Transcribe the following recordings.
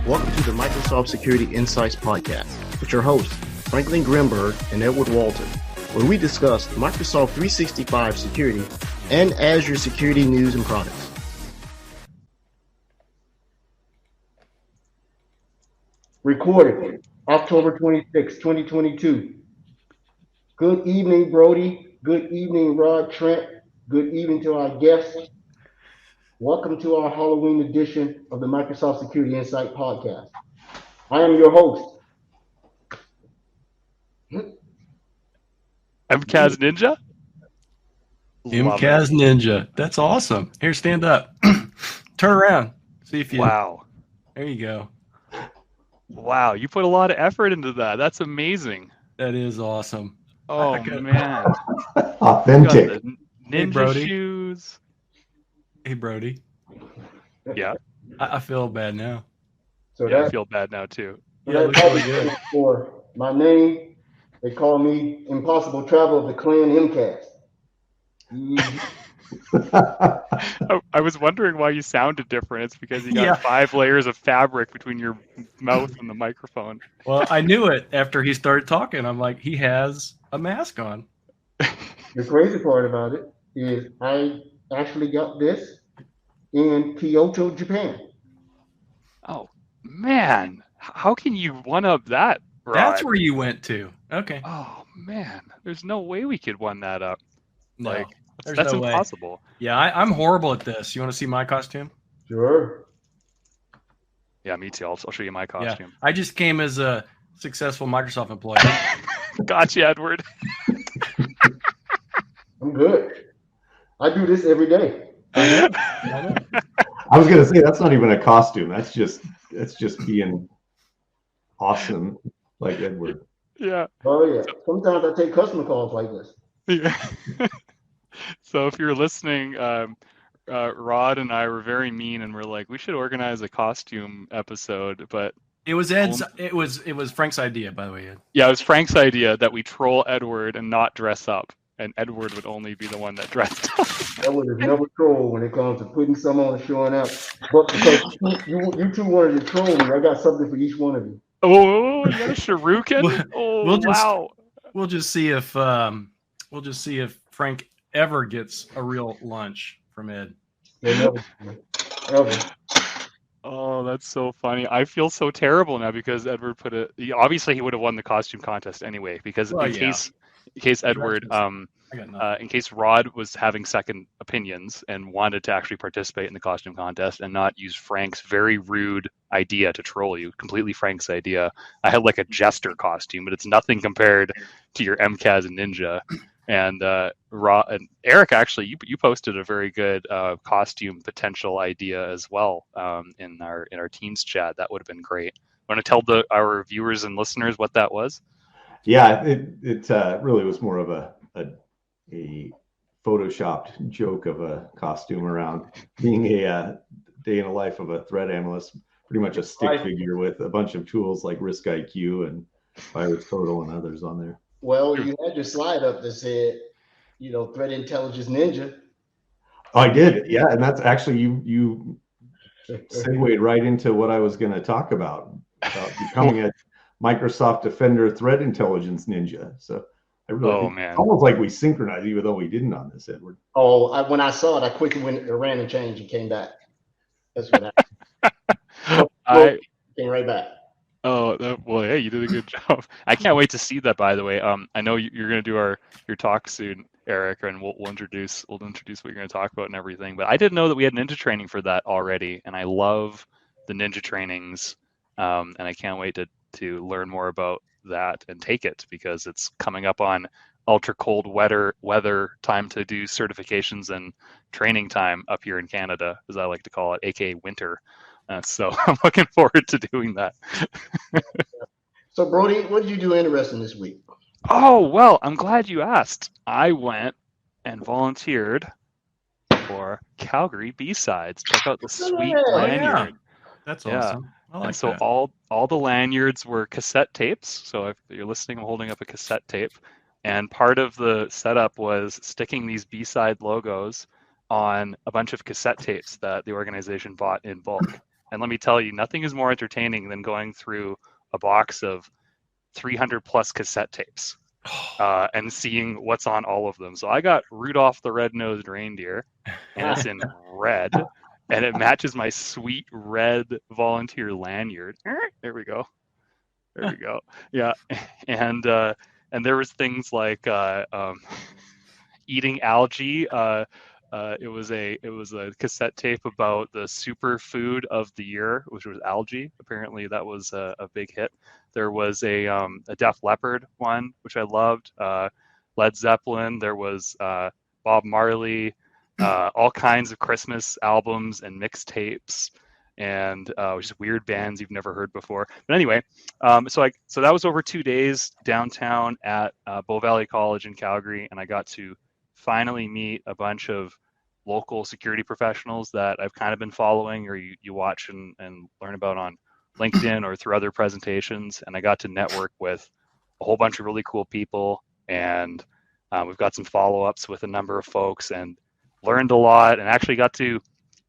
Welcome to the Microsoft Security Insights Podcast with your hosts, Franklin Grimberg and Edward Walton, where we discuss Microsoft 365 security and Azure security news and products. Recorded October 26, 2022. Good evening, Brody. Good evening, Rod Trent. Good evening to our guests. Welcome to our Halloween edition of the Microsoft Security Insight Podcast. I am your host. MCAS Ninja? MCAS Ninja. That's awesome. Here, stand up. Turn around. See if you... Wow. There you go. Wow, you put a lot of effort into that. That's amazing. That is awesome. Oh, man. Authentic. You got the ninja shoes. Hey, Brody. Yeah. I feel bad now. So I feel bad now, too. Yeah, it looks really good. For my name, they call me Impossible Travel of the Clan MCAS. I was wondering why you sounded different. It's because you got 5 layers of fabric between your mouth and the microphone. Well, I knew it after he started talking. I'm like, he has a mask on. The crazy part about it is I actually got this in Kyoto, Japan. Oh, man. How can you one-up that, Rod? That's where you went to. Okay. Oh, man. There's no way we could one that up. No, That's no impossible. Way. Yeah, I'm horrible at this. You want to see my costume? Sure. Yeah, me too. I'll show you my costume. Yeah, I just came as a successful Microsoft employee. Gotcha, Edward. I'm good. I do this every day. I was gonna say that's not even a costume. That's just being awesome, like Edward. Yeah. Oh yeah. Sometimes I take customer calls like this. Yeah. So if you're listening, Rod and I were very mean, and we're like, we should organize a costume episode, but it was Ed's. It was Frank's idea, by the way, Ed. Yeah, it was Frank's idea that we troll Edward and not dress up, and Edward would only be the one that dressed up. Edward is never troll when it comes to putting some on and showing up. But because you two wanted to troll me, I got something for each one of you. Oh, you got a shuriken? Wow. We'll just see if Frank ever gets a real lunch from Ed. Never. Oh, that's so funny. I feel so terrible now because Edward obviously he would have won the costume contest anyway, because in case Edward, in case Rod was having second opinions and wanted to actually participate in the costume contest and not use Frank's very rude idea to troll you, completely Frank's idea, I had like a jester costume, but it's nothing compared to your MCAS Ninja. And Rod and Erik, actually, you posted a very good costume potential idea as well in our Teams chat. That would have been great. Want to tell our viewers and listeners what that was? Yeah, it really was more of a photoshopped joke of a costume around being a day in the life of a threat analyst. Pretty much a stick figure with a bunch of tools like Risk IQ and Virus Total and others on there. Well, you had your slide up that said, threat intelligence ninja. Oh, I did. Yeah. And that's actually, you segued right into what I was going to talk about becoming a Microsoft Defender threat intelligence ninja. So I really man. Almost like we synchronized, even though we didn't on this, Edward. Oh, when I saw it, I quickly ran and changed and came back. That's what happened. I came right back. Oh, well, hey, you did a good job. I can't wait to see that, by the way. I know you're going to do your talk soon, Erik, and we'll introduce what you're going to talk about and everything. But I didn't know that we had ninja training for that already, and I love the ninja trainings, and I can't wait to learn more about that and take it, because it's coming up on ultra cold weather time to do certifications and training time up here in Canada, as I like to call it, aka winter. So I'm looking forward to doing that. So Brody, what did you do interesting this week? Oh, well, I'm glad you asked. I went and volunteered for Calgary B-Sides. Check out the sweet lanyard. That's awesome. I like and so that. all the lanyards were cassette tapes. So if you're listening, I'm holding up a cassette tape. And part of the setup was sticking these B-side logos on a bunch of cassette tapes that the organization bought in bulk. And let me tell you, nothing is more entertaining than going through a box of 300 plus cassette tapes and seeing what's on all of them. So I got Rudolph the Red-Nosed Reindeer, and it's in red, and it matches my sweet red volunteer lanyard. There we go. There we go. Yeah, and there was things like eating algae. It was a cassette tape about the superfood of the year, which was algae. Apparently, that was a big hit. There was a Def Leppard one, which I loved. Led Zeppelin. There was Bob Marley. All kinds of Christmas albums and mixtapes, and just weird bands you've never heard before. But anyway, so that was over 2 days downtown at Bow Valley College in Calgary, and I got to finally meet a bunch of local security professionals that I've kind of been following, or you watch and learn about on LinkedIn or through other presentations. And I got to network with a whole bunch of really cool people, and we've got some follow-ups with a number of folks, and learned a lot, and actually that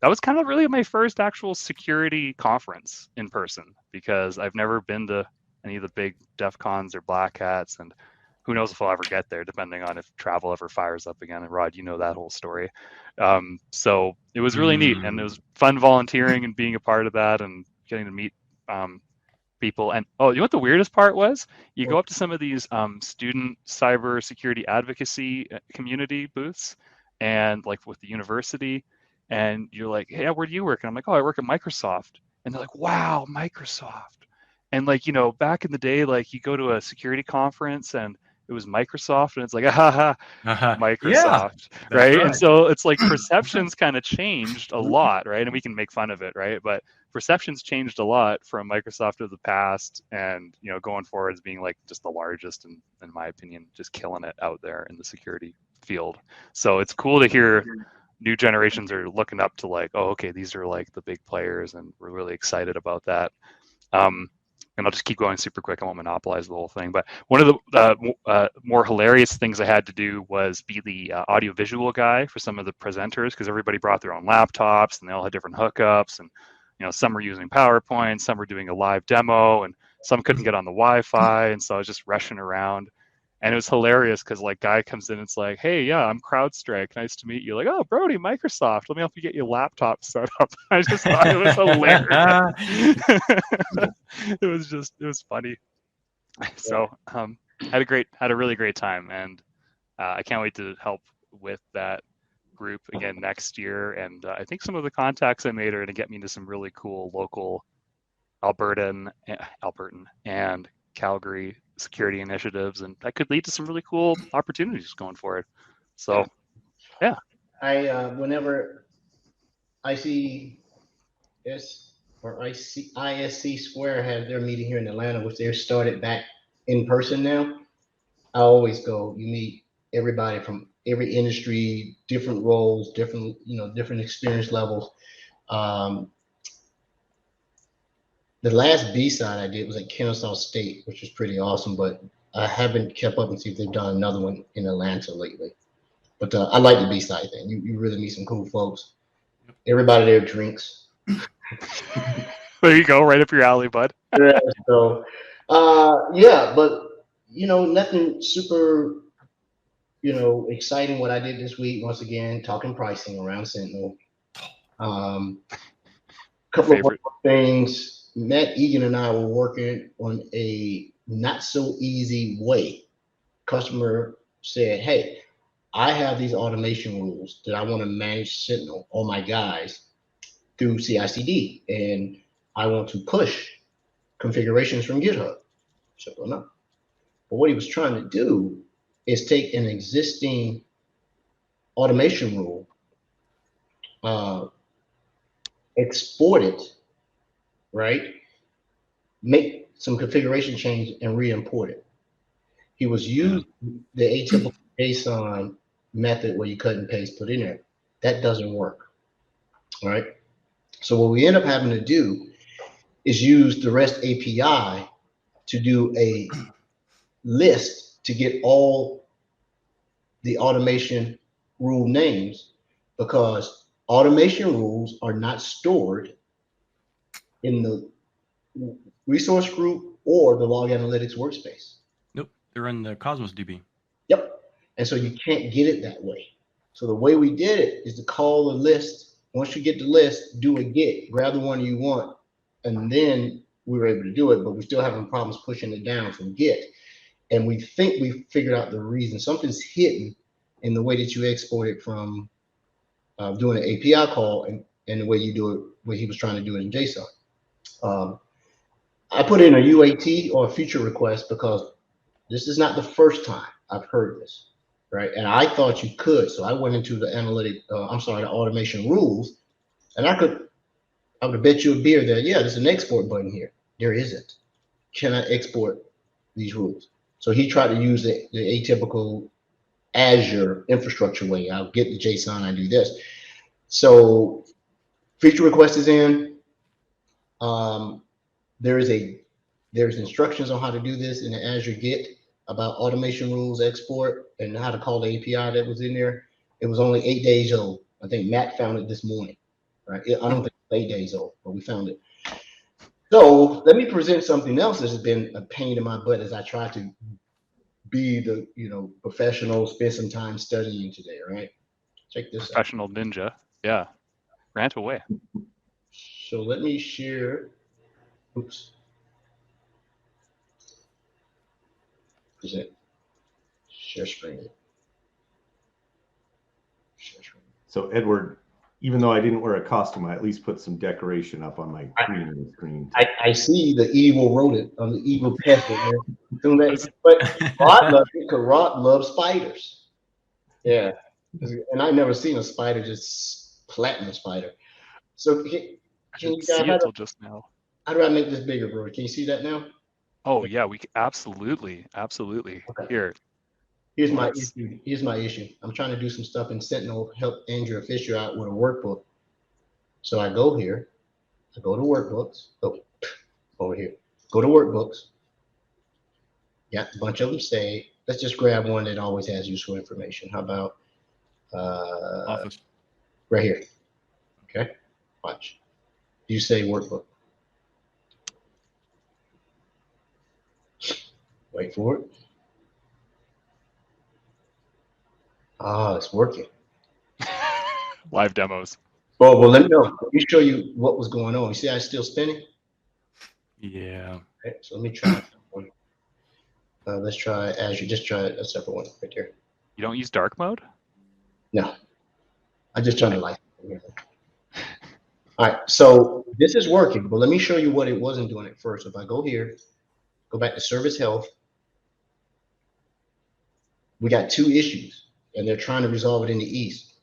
was kind of really my first actual security conference in person, because I've never been to any of the big DEF CONs or Black Hats, and who knows if I'll ever get there, depending on if travel ever fires up again. And Rod, you know that whole story. So it was really neat, and it was fun volunteering and being a part of that and getting to meet people. And you know what the weirdest part was? You go up to some of these student cyber security advocacy community booths, and like with the university, and you're like, hey, where do you work? And I'm like, oh, I work at Microsoft. And they're like, wow, Microsoft. And like, back in the day, like you go to a security conference and it was Microsoft, and it's like, Microsoft, right? And so it's like perceptions kind of changed a lot, right? And we can make fun of it, right? But perceptions changed a lot from Microsoft of the past, and going forward as being like just the largest, and in my opinion, just killing it out there in the security field. So it's cool to hear new generations are looking up to like, oh, okay, these are like the big players, and we're really excited about that. And I'll just keep going super quick. I won't monopolize the whole thing. But one of the more hilarious things I had to do was be the audiovisual guy for some of the presenters, because everybody brought their own laptops and they all had different hookups. And some were using PowerPoint, some were doing a live demo, and some couldn't get on the Wi-Fi. And so I was just rushing around. And it was hilarious because like guy comes in and it's like, hey, yeah, I'm CrowdStrike. Nice to meet you. Like, oh, Brody, Microsoft. Let me help you get your laptop set up. I just thought it was hilarious. It was funny. So had a really great time, and I can't wait to help with that group again next year. And I think some of the contacts I made are going to get me into some really cool local Albertan and Calgary security initiatives, and that could lead to some really cool opportunities going forward. So yeah, whenever ICS or ISC Square have their meeting here in Atlanta, which they're started back in person now, I always go. You meet everybody from every industry, different roles, different experience levels. The last B-side I did was at Kennesaw State, which was pretty awesome, but I haven't kept up and see if they've done another one in Atlanta lately. But I like the B-side thing. You really meet some cool folks. Everybody there drinks. There you go, right up your alley, bud. Yeah, so, but nothing super, exciting. What I did this week, once again, talking pricing around Sentinel. Couple of things. Matt Egan and I were working on a not so easy way. Customer said, hey, I have these automation rules that I want to manage Sentinel, all my guys, through CI/CD, and I want to push configurations from GitHub. Simple enough. But what he was trying to do is take an existing automation rule, export it, right? Make some configuration change and re-import it. He was using the atypical JSON method where you cut and paste, put in there. That doesn't work, all right? So what we end up having to do is use the REST API to do a list to get all the automation rule names, because automation rules are not stored in the resource group or the log analytics workspace. Nope, they're in the Cosmos DB. Yep. And so you can't get it that way. So the way we did it is to call a list. Once you get the list, do a get, grab the one you want, and then we were able to do it, but we're still having problems pushing it down from get. And we think we figured out the reason. Something's hidden in the way that you export it from doing an API call and the way you do it, what he was trying to do it in JSON. I put in a UAT or a feature request because this is not the first time I've heard this, right? And I thought you could, so I went into the the automation rules, and I would have bet you a beer that, yeah, there's an export button here. There isn't. Can I export these rules? So he tried to use the atypical Azure infrastructure way. I'll get the JSON, I do this. So feature request is in. There's instructions on how to do this in the Azure Git about automation rules, export, and how to call the API that was in there. It was only 8 days old. I think Matt found it this morning, right? I don't think it's 8 days old, but we found it. So let me present something else that has been a pain in my butt as I try to be the professional, spend some time studying today, right? Check this Professional ninja. Yeah. Rant away. So let me share. Oops. Present. Share screen. Share screen. So Edward, even though I didn't wear a costume, I at least put some decoration up on my screen. I see the evil rodent on the evil pest. But Rod loves it because Rod loves spiders. Yeah. And I've never seen a spider just platinum spider. So I didn't see it till just now. How do I make this bigger, bro? Can you see that now? Oh yeah, we absolutely. Okay. Here's my issue. I'm trying to do some stuff in Sentinel, help Andrea Fisher out with a workbook. So I go here, I go to workbooks. Oh, over here. Go to workbooks. Got a bunch of them saved. Let's just grab one that always has useful information. How about Office? Right here. Okay. Watch. You say workbook. Wait for it. It's working. Live demos. Well, let me know. Let me show you what was going on. You see how it's still spinning? Yeah. Okay, so let me try one. Let's try Azure. Just try a separate one right there. You don't use dark mode? No. I just turned the light. All right, so this is working, but let me show you what it wasn't doing at first. If I go here, go back to service health, we got two issues, and they're trying to resolve it in the East.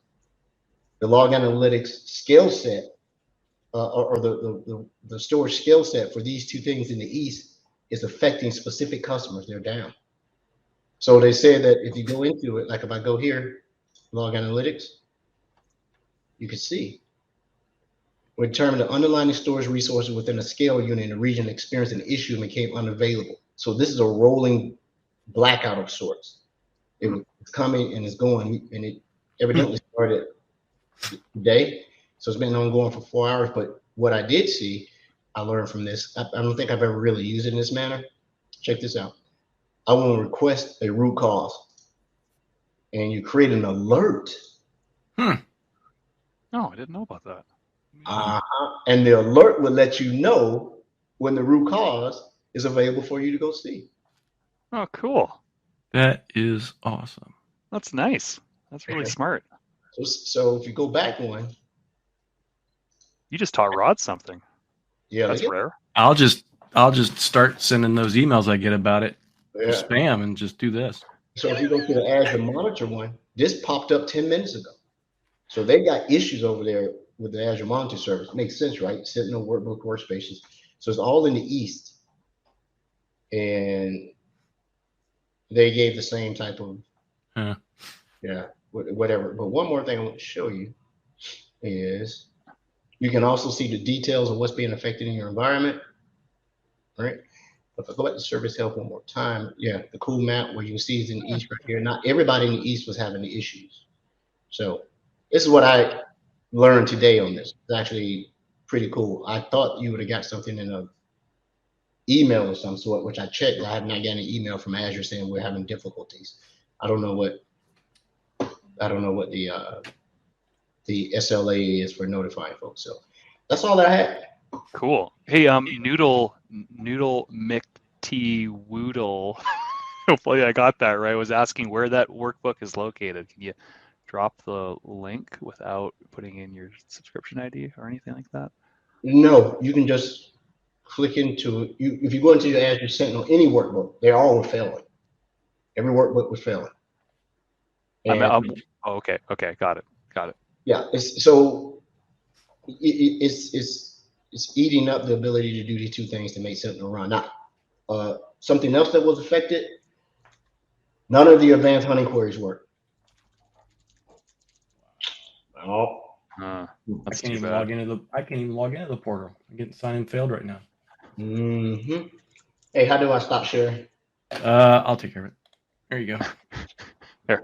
The log analytics skill set, or the storage skill set for these two things in the East is affecting specific customers. They're down. So they say that if you go into it, like if I go here, log analytics, you can see we determined the underlying storage resources within a scale unit in the region experienced an issue and became unavailable. So this is a rolling blackout of sorts. It's coming and it's going, and it evidently started today. So it's been ongoing for 4 hours. But what I did see, I learned from this. I don't think I've ever really used it in this manner. Check this out. I want to request a root cause, and you create an alert. No, I didn't know about that. And the alert will let you know when the root cause is available for you to go see. Oh, cool. That is awesome. That's nice. That's really smart. So if you go back one, you just taught Rod something. Yeah, that's rare. I'll just start sending those emails I get about it for spam and just do this. So if you go to the Azure Monitor one, this popped up 10 minutes ago. So they got issues over there with the Azure Monitor service. Makes sense, right? Sentinel workbook workspaces. So it's all in the East. And they gave the same type of, whatever. But one more thing I want to show you is you can also see the details of what's being affected in your environment, right? If I go back to service health one more time, the cool map where you can see is in the East right here. Not everybody in the East was having the issues. So this is what I learned today on this. It's actually pretty cool. I thought you would have got something in a email of some sort, which I checked. I have not gotten an email from Azure saying we're having difficulties. I don't know what the SLA is for notifying folks. So that's all that I had. Cool. Hey, Noodle McTwoodle. Hopefully I got that right. Was asking where that workbook is located. Can you drop the link without putting in your subscription ID or anything like that? No, you can just click into it. If you go into your Azure Sentinel, any workbook, they all were failing. Every workbook was failing. Okay, got it. Yeah, it's eating up the ability to do these two things to make Sentinel run. Now, something else that was affected, none of the advanced hunting queries work. Oh. I can't even log into the portal. I'm getting sign in failed right now. Mm-hmm. Hey, how do I stop sharing? I'll take care of it. There you go. There.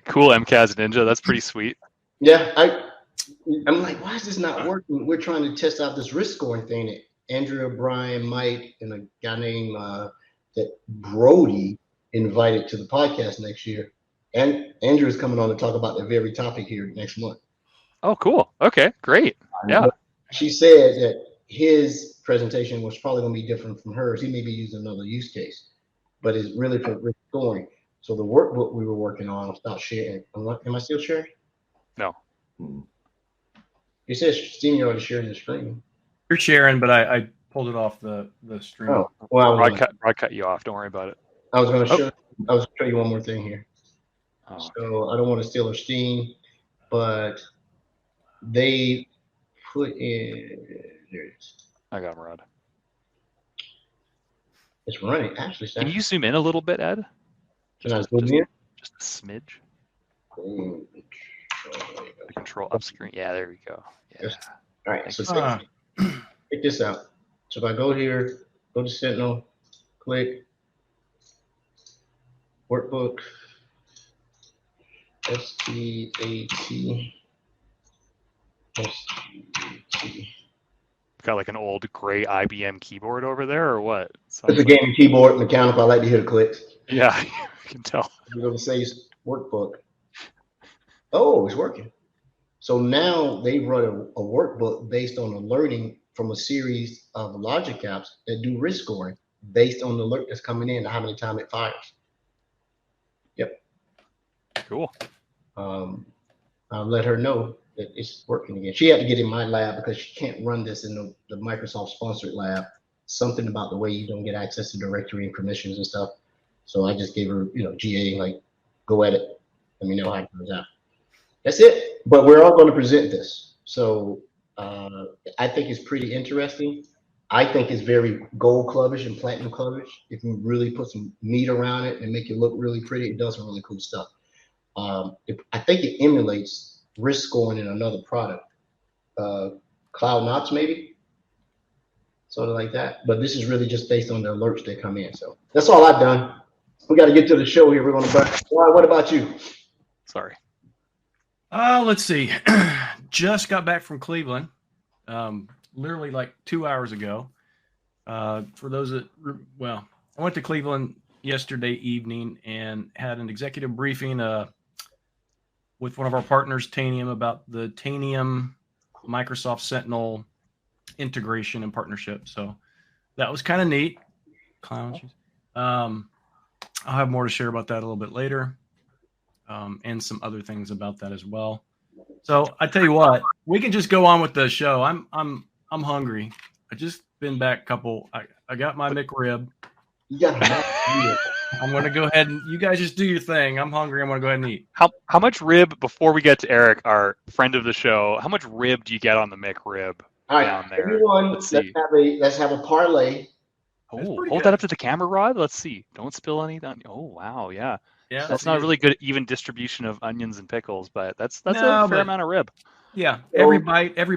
Cool, MCAS Ninja. That's pretty sweet. Yeah, I'm like, why is this not working? We're trying to test out this risk scoring thing that Andrea, Brian, Mike, and a guy named that Brody invited to the podcast next year. And Andrew's coming on to talk about the very topic here next month. Oh, cool. Okay, great. Yeah. She said that his presentation was probably going to be different from hers. He may be using another use case, but it's really for risk scoring. So the workbook we were working on, I'll stop sharing. Am I still sharing? No. It says Steam already sharing the screen. You're sharing, but I pulled it off the stream. Oh, well, Rod cut you off. Don't worry about it. I was going to show you one more thing here. Oh. So I don't want to steal her Steam, but they put in there it is. I got Rod. It's running. Actually, can you zoom in a little bit, Ed? Just a smidge. The control up screen. Yeah, there we go. Yeah. All right. So check this out. So if I go here, go to Sentinel, click workbook, STAT. Got like an old gray IBM keyboard over there, or what? It's a gaming keyboard, mechanical. I like to hear the clicks. Yeah, I can tell. We're going to say workbook. Oh, it's working. So now they run a workbook based on alerting from a series of logic apps that do risk scoring based on the alert that's coming in and how many times it fires. Yep. Cool. I'll let her know that it's working again. She had to get in my lab because she can't run this in the Microsoft sponsored lab. Something about the way you don't get access to directory and permissions and stuff. So I just gave her, GA, like, go at it. Let me know how it comes out. That's it. But we're all going to present this. So I think it's pretty interesting. I think it's very gold clubbish and platinum clubbish. If you really put some meat around it and make it look really pretty, it does some really cool stuff. I think it emulates risk scoring in another product. Cloud Knox, maybe? Sort of like that. But this is really just based on the alerts that come in. So that's all I've done. We got to get to the show here. We're going to burn. What about you? Sorry. Let's see. Just got back from Cleveland, literally like 2 hours ago. For those that, I went to Cleveland yesterday evening and had an executive briefing with one of our partners, Tanium, about the Tanium Microsoft Sentinel integration and partnership. So that was kind of neat. I'll have more to share about that a little bit later. And some other things about that as well. So I tell you what, we can just go on with the show. I'm hungry. I just been back I got my McRib. I'm gonna go ahead and you guys just do your thing. I'm hungry. I'm gonna go ahead and eat. How much rib, before we get to Erik, our friend of the show, how much rib do you get on the McRib down there? Everyone, let's have a parlay. Oh, hold that up to the camera, Rod. Let's see. Don't spill any. Oh wow, yeah. Yeah, that's not a really good even distribution of onions and pickles, but that's a fair amount of rib. Yeah, every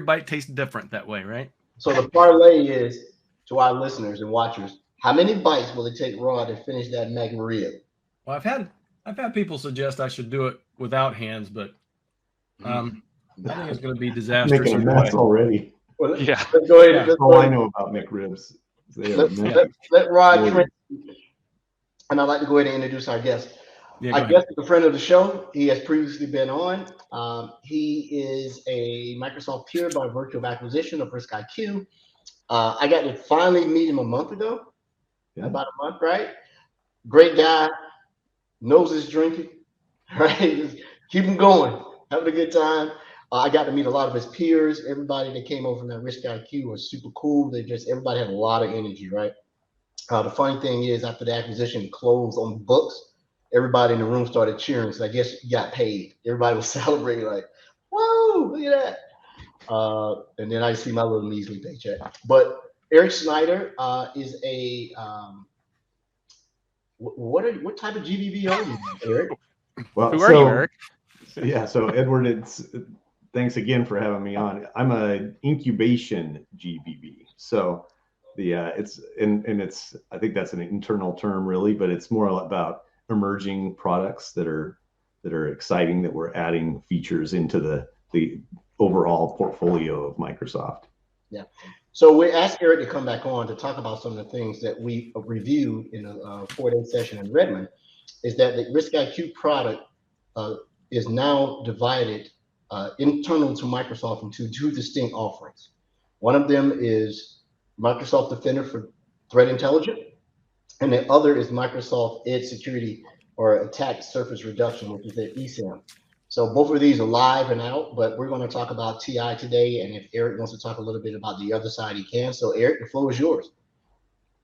bite tastes different that way, right? So the parlay is to our listeners and watchers: how many bites will it take Rod to finish that McRib? Well, I've had people suggest I should do it without hands, but I think it's going to be disastrous. Making a mess already. Well, Yeah. let's go ahead. Yeah. Let's All I know about McRibs. Let Rod Trent, and I'd like to go ahead and introduce our guest. Yeah, Our guest is a friend of the show. He has previously been on. He is a Microsoft peer by virtue of acquisition of Risk IQ. I got to finally meet him a month ago, about a month, right? Great guy, knows his drinking, right? Just keep him going, having a good time. I got to meet a lot of his peers. Everybody that came over from that Risk IQ was super cool. Everybody had a lot of energy, right? The funny thing is, after the acquisition closed on the books, everybody in the room started cheering. So I guess you got paid. Everybody was celebrating, like, "Whoa, look at that!" And then I see my little measly paycheck. But Erik Snyder is a what type of GBV are you, Erik? Well, who are you, Erik? Yeah, so Edward, thanks again for having me on. I'm an incubation GBV. So it's I think that's an internal term really, but it's more about emerging products that are exciting, that we're adding features into the overall portfolio of Microsoft. Yeah. So we asked Erik to come back on to talk about some of the things that we reviewed in a 4-day session in Redmond. Is that the Risk IQ product is now divided internal to Microsoft into two distinct offerings. One of them is Microsoft Defender for Threat Intelligence, and the other is Microsoft Edge Security or Attack Surface Reduction, which is the ESAM. So both of these are live and out, but we're going to talk about TI today. And if Erik wants to talk a little bit about the other side, he can. So Erik, the floor is yours.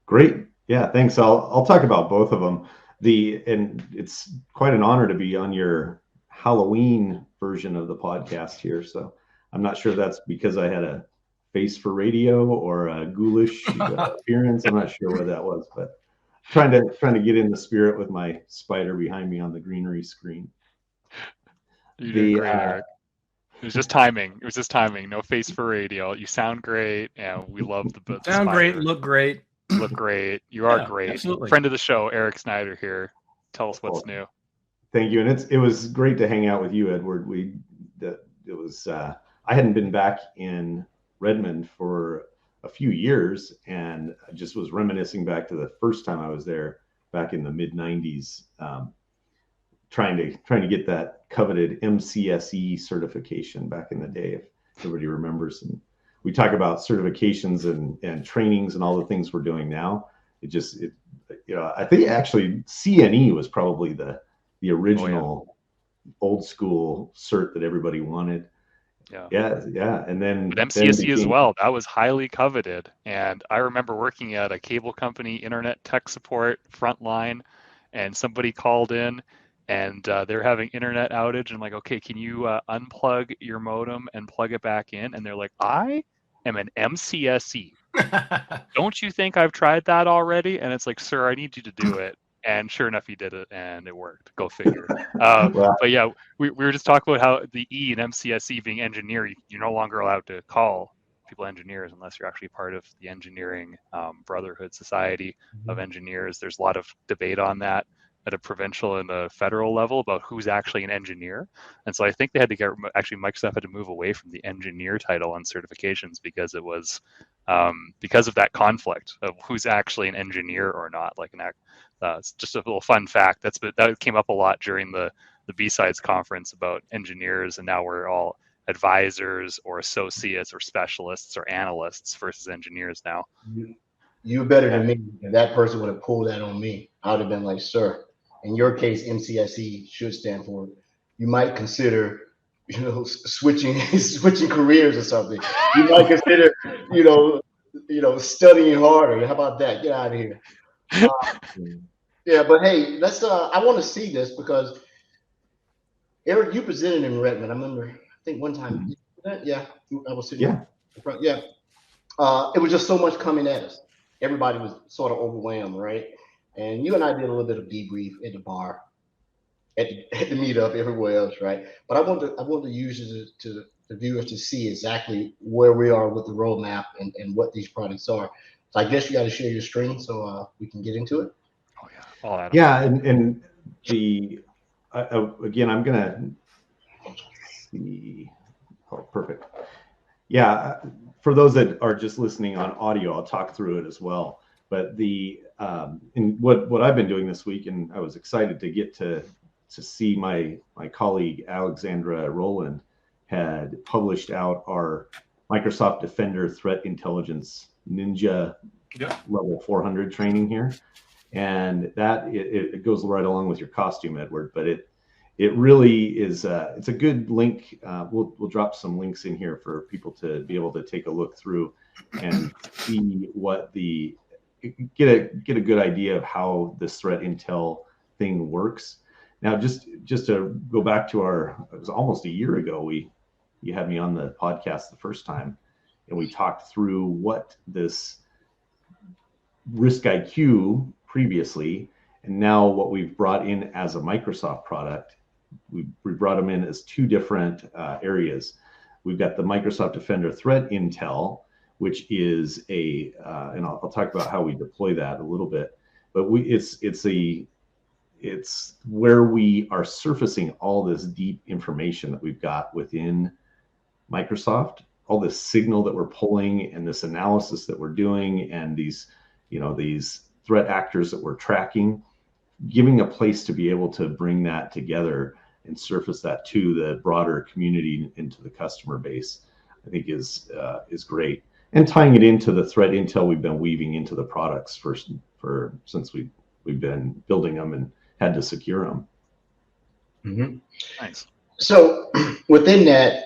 Great. Yeah, thanks. I'll talk about both of them. And it's quite an honor to be on your Halloween version of the podcast here. So I'm not sure that's because I had a face for radio or a ghoulish appearance. I'm not sure what that was, but trying to get in the spirit with my spider behind me on the greenery screen. You did great, Erik. It was just timing. It was just timing. No face for radio. You sound great, and we love the sound great, look great. Look great. You are great. Absolutely. Friend of the show, Erik Snyder here. Tell us what's new. Thank you, and it was great to hang out with you, Edward. I hadn't been back in Redmond for a few years, and I just was reminiscing back to the first time I was there back in the mid '90s, trying to get that coveted MCSE certification back in the day, if everybody remembers. And we talk about certifications and trainings and all the things we're doing now. I think actually CNE was probably the original old school cert that everybody wanted. Yeah. And then MCSE as well. That was highly coveted. And I remember working at a cable company, internet tech support, frontline, and somebody called in and they're having internet outage. And I'm like, okay, can you unplug your modem and plug it back in? And they're like, I am an MCSE. Don't you think I've tried that already? And it's like, sir, I need you to do it. And sure enough, he did it, and it worked. Go figure. But yeah, we were just talking about how the E and MCSE being engineer, you're no longer allowed to call people engineers unless you're actually part of the engineering brotherhood society of engineers. There's a lot of debate on that at a provincial and a federal level about who's actually an engineer. And so I think they had to Microsoft had to move away from the engineer title on certifications because it was because of that conflict of who's actually an engineer or not. It's just a little fun fact that came up a lot during the B-Sides conference about engineers, and now we're all advisors or associates or specialists or analysts versus engineers now. You're better than me. If that person would have pulled that on me, I would have been like, sir, in your case, MCSE should stand for, you might consider, switching careers or something. You might consider, studying harder. How about that? Get out of here. But hey, let's. I want to see this because Erik, you presented in Redmond. I remember. I think one time. I was sitting in front. Yeah. It was just so much coming at us. Everybody was sort of overwhelmed, right? And you and I did a little bit of debrief at the bar, at the meetup, everywhere else, right? But I want to use it to the viewers to see exactly where we are with the roadmap and what these products are. So I guess you got to share your screen so we can get into it. Oh yeah. And again, I'm gonna see. Oh, perfect. Yeah, for those that are just listening on audio, I'll talk through it as well. But and what I've been doing this week, and I was excited to get to see my colleague Alexandra Rowland had published out our Microsoft Defender Threat Intelligence Ninja level 400 training here, and that it goes right along with your costume, Edward. But it really is it's a good link. We'll drop some links in here for people to be able to take a look through and see what get a good idea of how this threat intel thing works. Now, just to go back to it was almost a year ago, you had me on the podcast the first time, and we talked through what this Risk IQ previously, and now what we've brought in as a Microsoft product. We brought them in as two different areas. We've got the Microsoft Defender Threat Intel, which is and I'll talk about how we deploy that a little bit, but it's where we are surfacing all this deep information that we've got within Microsoft, all this signal that we're pulling and this analysis that we're doing, and these threat actors that we're tracking, giving a place to be able to bring that together and surface that to the broader community and to the customer base, I think is great. And tying it into the threat intel we've been weaving into the products since we've been building them and had to secure them. Mm-hmm. Nice. So within that,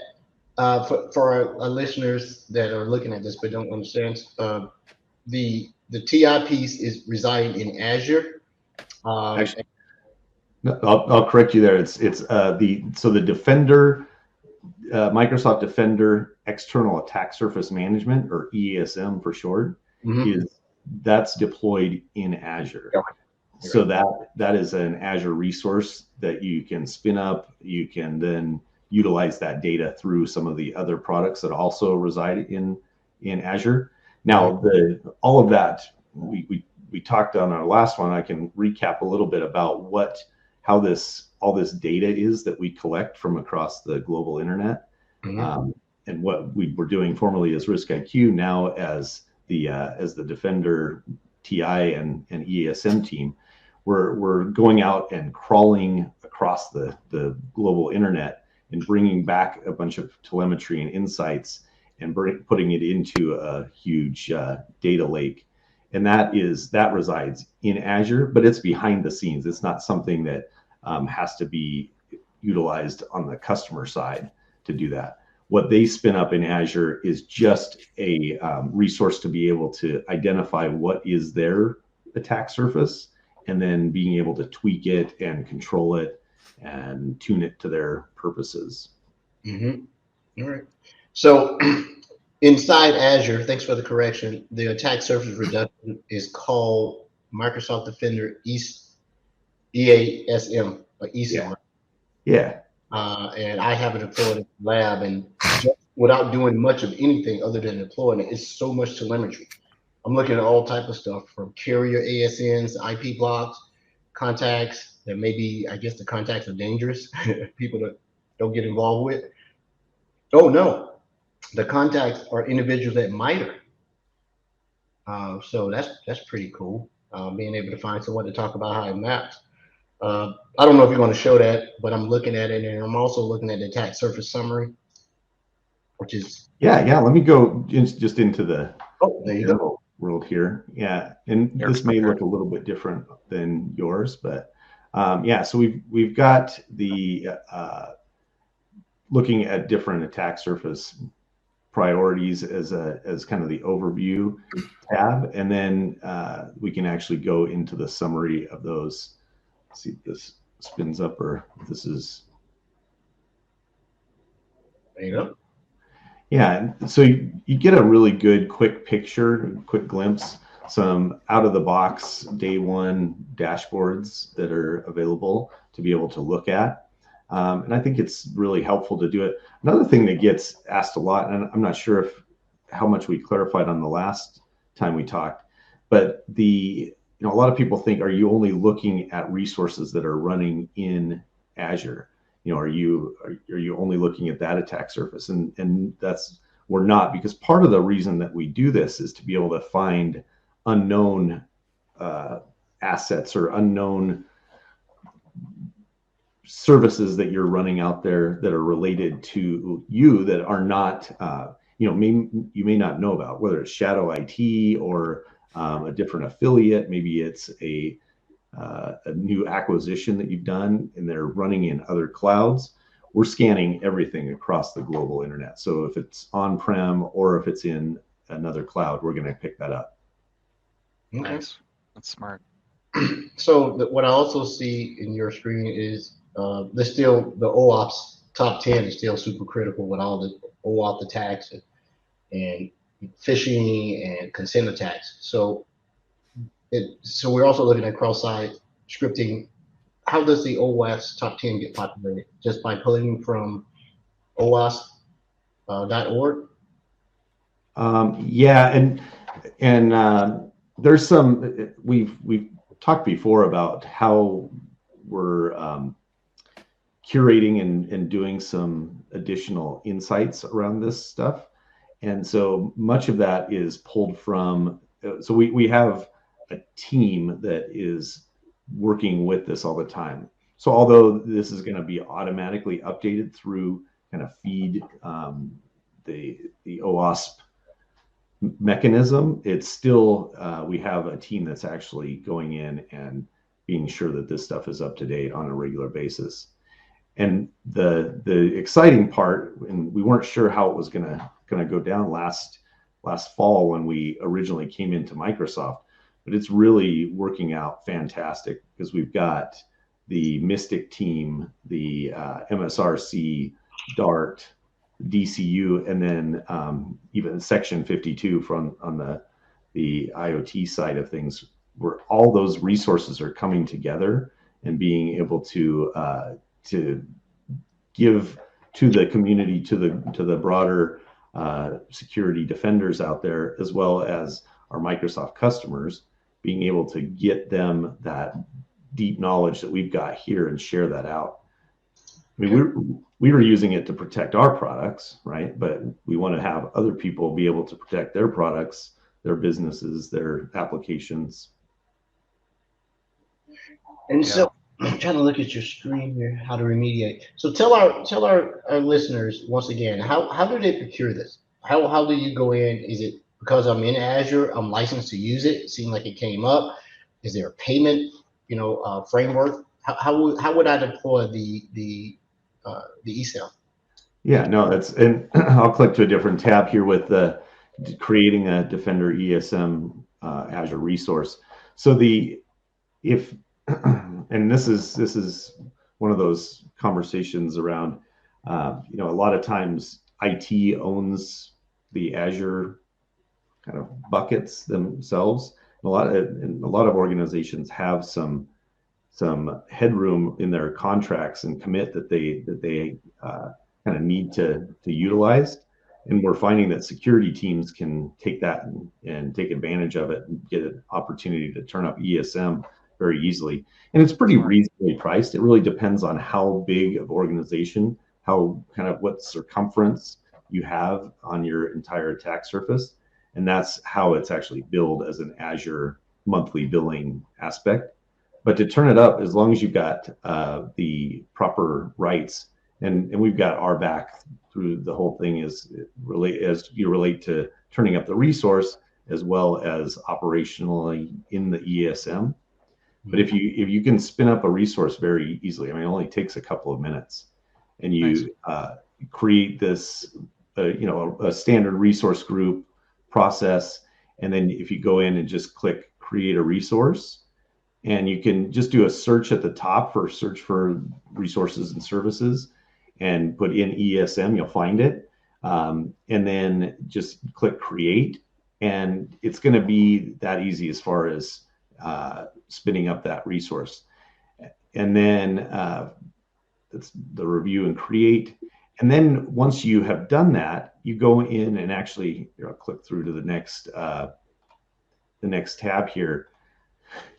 for our listeners that are looking at this but don't understand, the TI piece is residing in Azure. Actually, I'll correct you there. It's the Defender, Microsoft Defender External Attack Surface Management, or EASM for short, that's deployed in Azure. Okay. So that is an Azure resource that you can spin up. You can then utilize that data through some of the other products that also reside in Azure. Now, all of that we talked on our last one. I can recap a little bit about how all this data is that we collect from across the global internet, and what we were doing formerly as Risk IQ, now as the Defender TI and EASM team. We're going out and crawling across the global internet and bringing back a bunch of telemetry and insights and putting it into a huge data lake. And that resides in Azure, but it's behind the scenes. It's not something that has to be utilized on the customer side to do that. What they spin up in Azure is just a resource to be able to identify what is their attack surface, and then being able to tweak it and control it and tune it to their purposes. All right. So inside Azure, thanks for the correction, the attack surface reduction is called Microsoft Defender EASM, or EASM. Yeah. And I have it deployed in the lab, and just without doing much of anything other than deploying it, it's so much telemetry. I'm looking at all type of stuff, from carrier ASNs, IP blocks, contacts that maybe, I guess the contacts are dangerous, people that don't get involved with. Oh no, the contacts are individuals at MITRE. So that's pretty cool, being able to find someone to talk about how it maps. I don't know if you're going to show that, but I'm looking at it, and I'm also looking at the attack surface summary, which is... Yeah, let me go just into the... Oh, there you go. World here. Yeah, and this may look a little bit different than yours, but so we've got the looking at different attack surface priorities as kind of the overview tab, and then we can actually go into the summary of those. Let's see if this spins up, or if this is... There you go. Yeah, so you get a really good quick picture, quick glimpse, some out-of-the-box day one dashboards that are available to be able to look at. And I think it's really helpful to do it. Another thing that gets asked a lot, and I'm not sure how much we clarified on the last time we talked, but a lot of people think, are you only looking at resources that are running in Azure? Are you only looking at that attack surface? And that's we're not, because part of the reason that we do this is to be able to find unknown assets or unknown services that you're running out there that are related to you that are not, you may not know about, whether it's shadow IT or a different affiliate. Maybe it's a new acquisition that you've done and they're running in other clouds. We're scanning everything across the global internet. So if it's on-prem or if it's in another cloud, we're going to pick that up. Okay. Nice. That's smart. So what I also see in your screen is there's still the OAuth top 10 is still super critical with all the OAuth attacks and phishing and consent attacks. So we're also looking at cross-site scripting. How does the OWASP top 10 get populated? Just by pulling from OWASP.org? Yeah, and there's some, we've talked before about how we're curating and doing some additional insights around this stuff. And so much of that is pulled from, so we have a team that is working with this all the time. So although this is going to be automatically updated through kind of feed the OWASP mechanism, it's still, we have a team that's actually going in and being sure that this stuff is up to date on a regular basis. And the exciting part, and we weren't sure how it was gonna go down last fall when we originally came into Microsoft, but it's really working out fantastic because we've got the Mystic team, the MSRC, Dart, DCU, and then even Section 52 on the IoT side of things, where all those resources are coming together and being able to give to the community, to the broader security defenders out there, as well as our Microsoft customers, being able to get them that deep knowledge that we've got here and share that out. I mean, we were using it to protect our products, right? But we want to have other people be able to protect their products, their businesses, their applications. And so I'm trying to look at your screen here, how to remediate. So tell our listeners once again, how do they procure this? How do you go in? Is it because I'm in Azure, I'm licensed to use it? It seemed like it came up. Is there a payment, framework? How would I deploy the eCell? Yeah, no, and I'll click to a different tab here with the creating a Defender ESM Azure resource. So and this is one of those conversations around, a lot of times IT owns the Azure kind of buckets themselves. A lot of organizations have some headroom in their contracts and commit that they kind of need to utilize. And we're finding that security teams can take that and take advantage of it and get an opportunity to turn up ESM very easily. And it's pretty reasonably priced. It really depends on how big of organization, what circumference you have on your entire attack surface. And that's how it's actually billed as an Azure monthly billing aspect. But to turn it up, as long as you've got the proper rights, and we've got our back through the whole thing as you relate to turning up the resource as well as operationally in the ESM. But if you can spin up a resource very easily, I mean, it only takes a couple of minutes, and you create this, a standard resource group process, and then if you go in and just click create a resource, and you can just do a search at the top for search for resources and services, and put in ESM, you'll find it, and then just click create, and it's going to be that easy as far as spinning up that resource. And then it's the review and create. And then once you have done that, you go in and actually click through to the next tab here.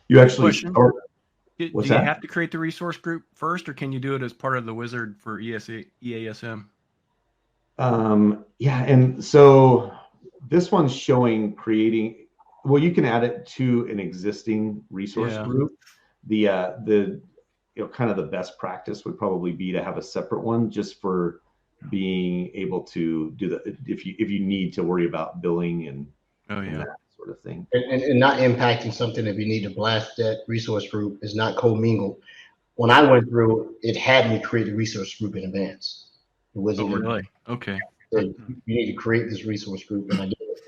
You actually start. Do you have to create the resource group first, or can you do it as part of the wizard for EASM? Yeah, and so this one's showing creating. Well, you can add it to an existing resource group. The kind of the best practice would probably be to have a separate one just for being able to do the if you need to worry about billing and that sort of thing, and not impacting something. If you need to blast that resource group, is not commingled. When I went through, it had me create a resource group in advance. It wasn't really okay. You need to create this resource group, and I did it.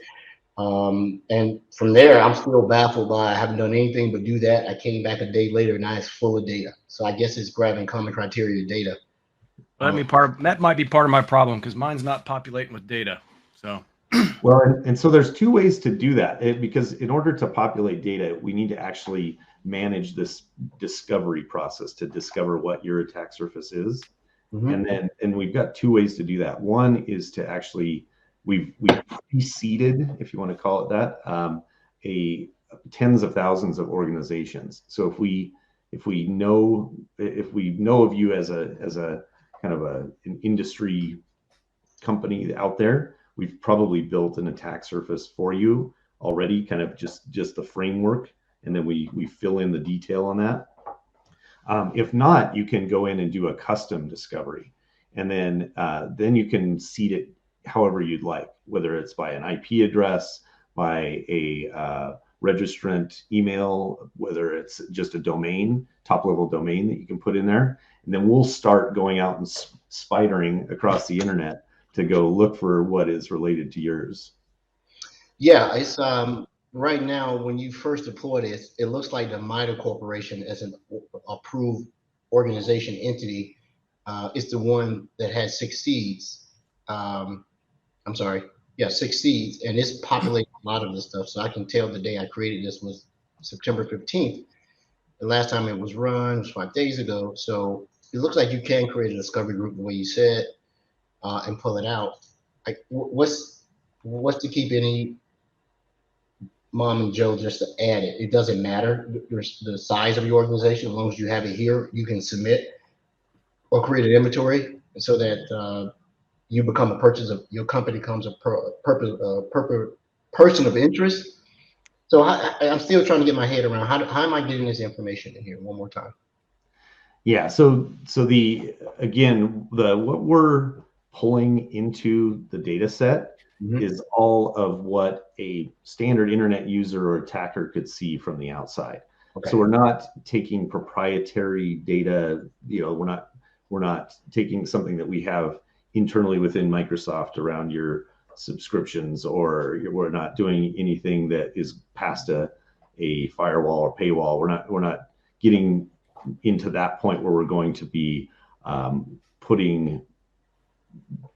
And from there, I'm still baffled by I haven't done anything but do that. I came back a day later, now it's full of data. So I guess it's grabbing common criteria data. That might be part of my problem because mine's not populating with data. So, well, and so there's two ways to do that because in order to populate data, we need to actually manage this discovery process to discover what your attack surface is. And we've got two ways to do that. One is to actually we've preceded, if you want to call it that, a tens of thousands of organizations. So if we know of you as a kind of an industry company out there, we've probably built an attack surface for you already, kind of just the framework, and then we fill in the detail on that. If not, you can go in and do a custom discovery, and then you can seed it however you'd like, whether it's by an IP address, by a registrant email, whether it's just a domain, top-level domain that you can put in there. And then we'll start going out and spidering across the internet to go look for what is related to yours. Yeah, it's right now, when you first deploy this, it looks like the Snyder Corporation as an approved organization entity is the one that has 6 seeds. I'm sorry, yeah, 6 seeds, and it's populating a lot of this stuff. So I can tell the day I created this was September 15th. The last time it was run was 5 days ago. So it looks like you can create a discovery group the way you said and pull it out. Like, what's to keep any mom and Joe just to add it? It doesn't matter the size of your organization. As long as you have it here, you can submit or create an inventory so that you become your company becomes a person of interest. So I'm still trying to get my head around how am I getting this information in here one more time? Yeah. So what we're pulling into the data set is all of what a standard internet user or attacker could see from the outside. Okay. So we're not taking proprietary data. We're not taking something that we have internally within Microsoft around your subscriptions, or we're not doing anything that is past a firewall or paywall. We're not getting into that point where we're going to be putting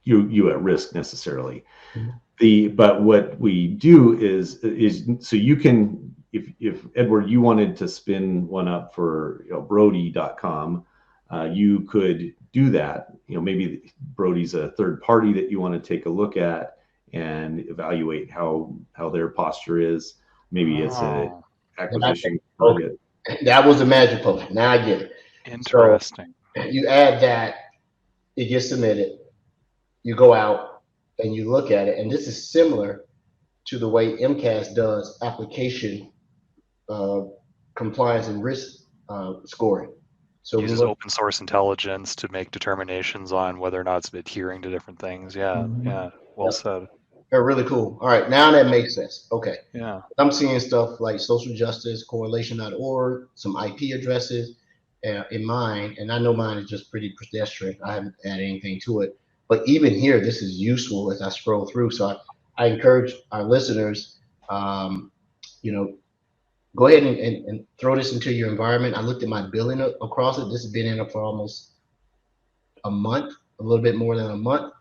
you at risk necessarily. But what we do is so you can, if Edward, you wanted to spin one up for Brody.com, you could do that. Maybe Brody's a third party that you want to take a look at and evaluate how their posture is. Maybe it's an acquisition target. That was the magic post. Now I get it. Interesting. So you add that, it gets submitted. You go out and you look at it, and this is similar to the way MCAS does application compliance and risk scoring. So uses open source intelligence to make determinations on whether or not it's adhering to different things. Yeah, well said. They're really cool. All right, now that makes sense. Okay. Yeah. I'm seeing stuff like social justice, correlation.org, some IP addresses in mine, and I know mine is just pretty pedestrian. I haven't added anything to it. But even here, this is useful as I scroll through. So I encourage our listeners, go ahead and throw this into your environment. I looked at my billing across it. This has been in it for almost a month, a little bit more than a month.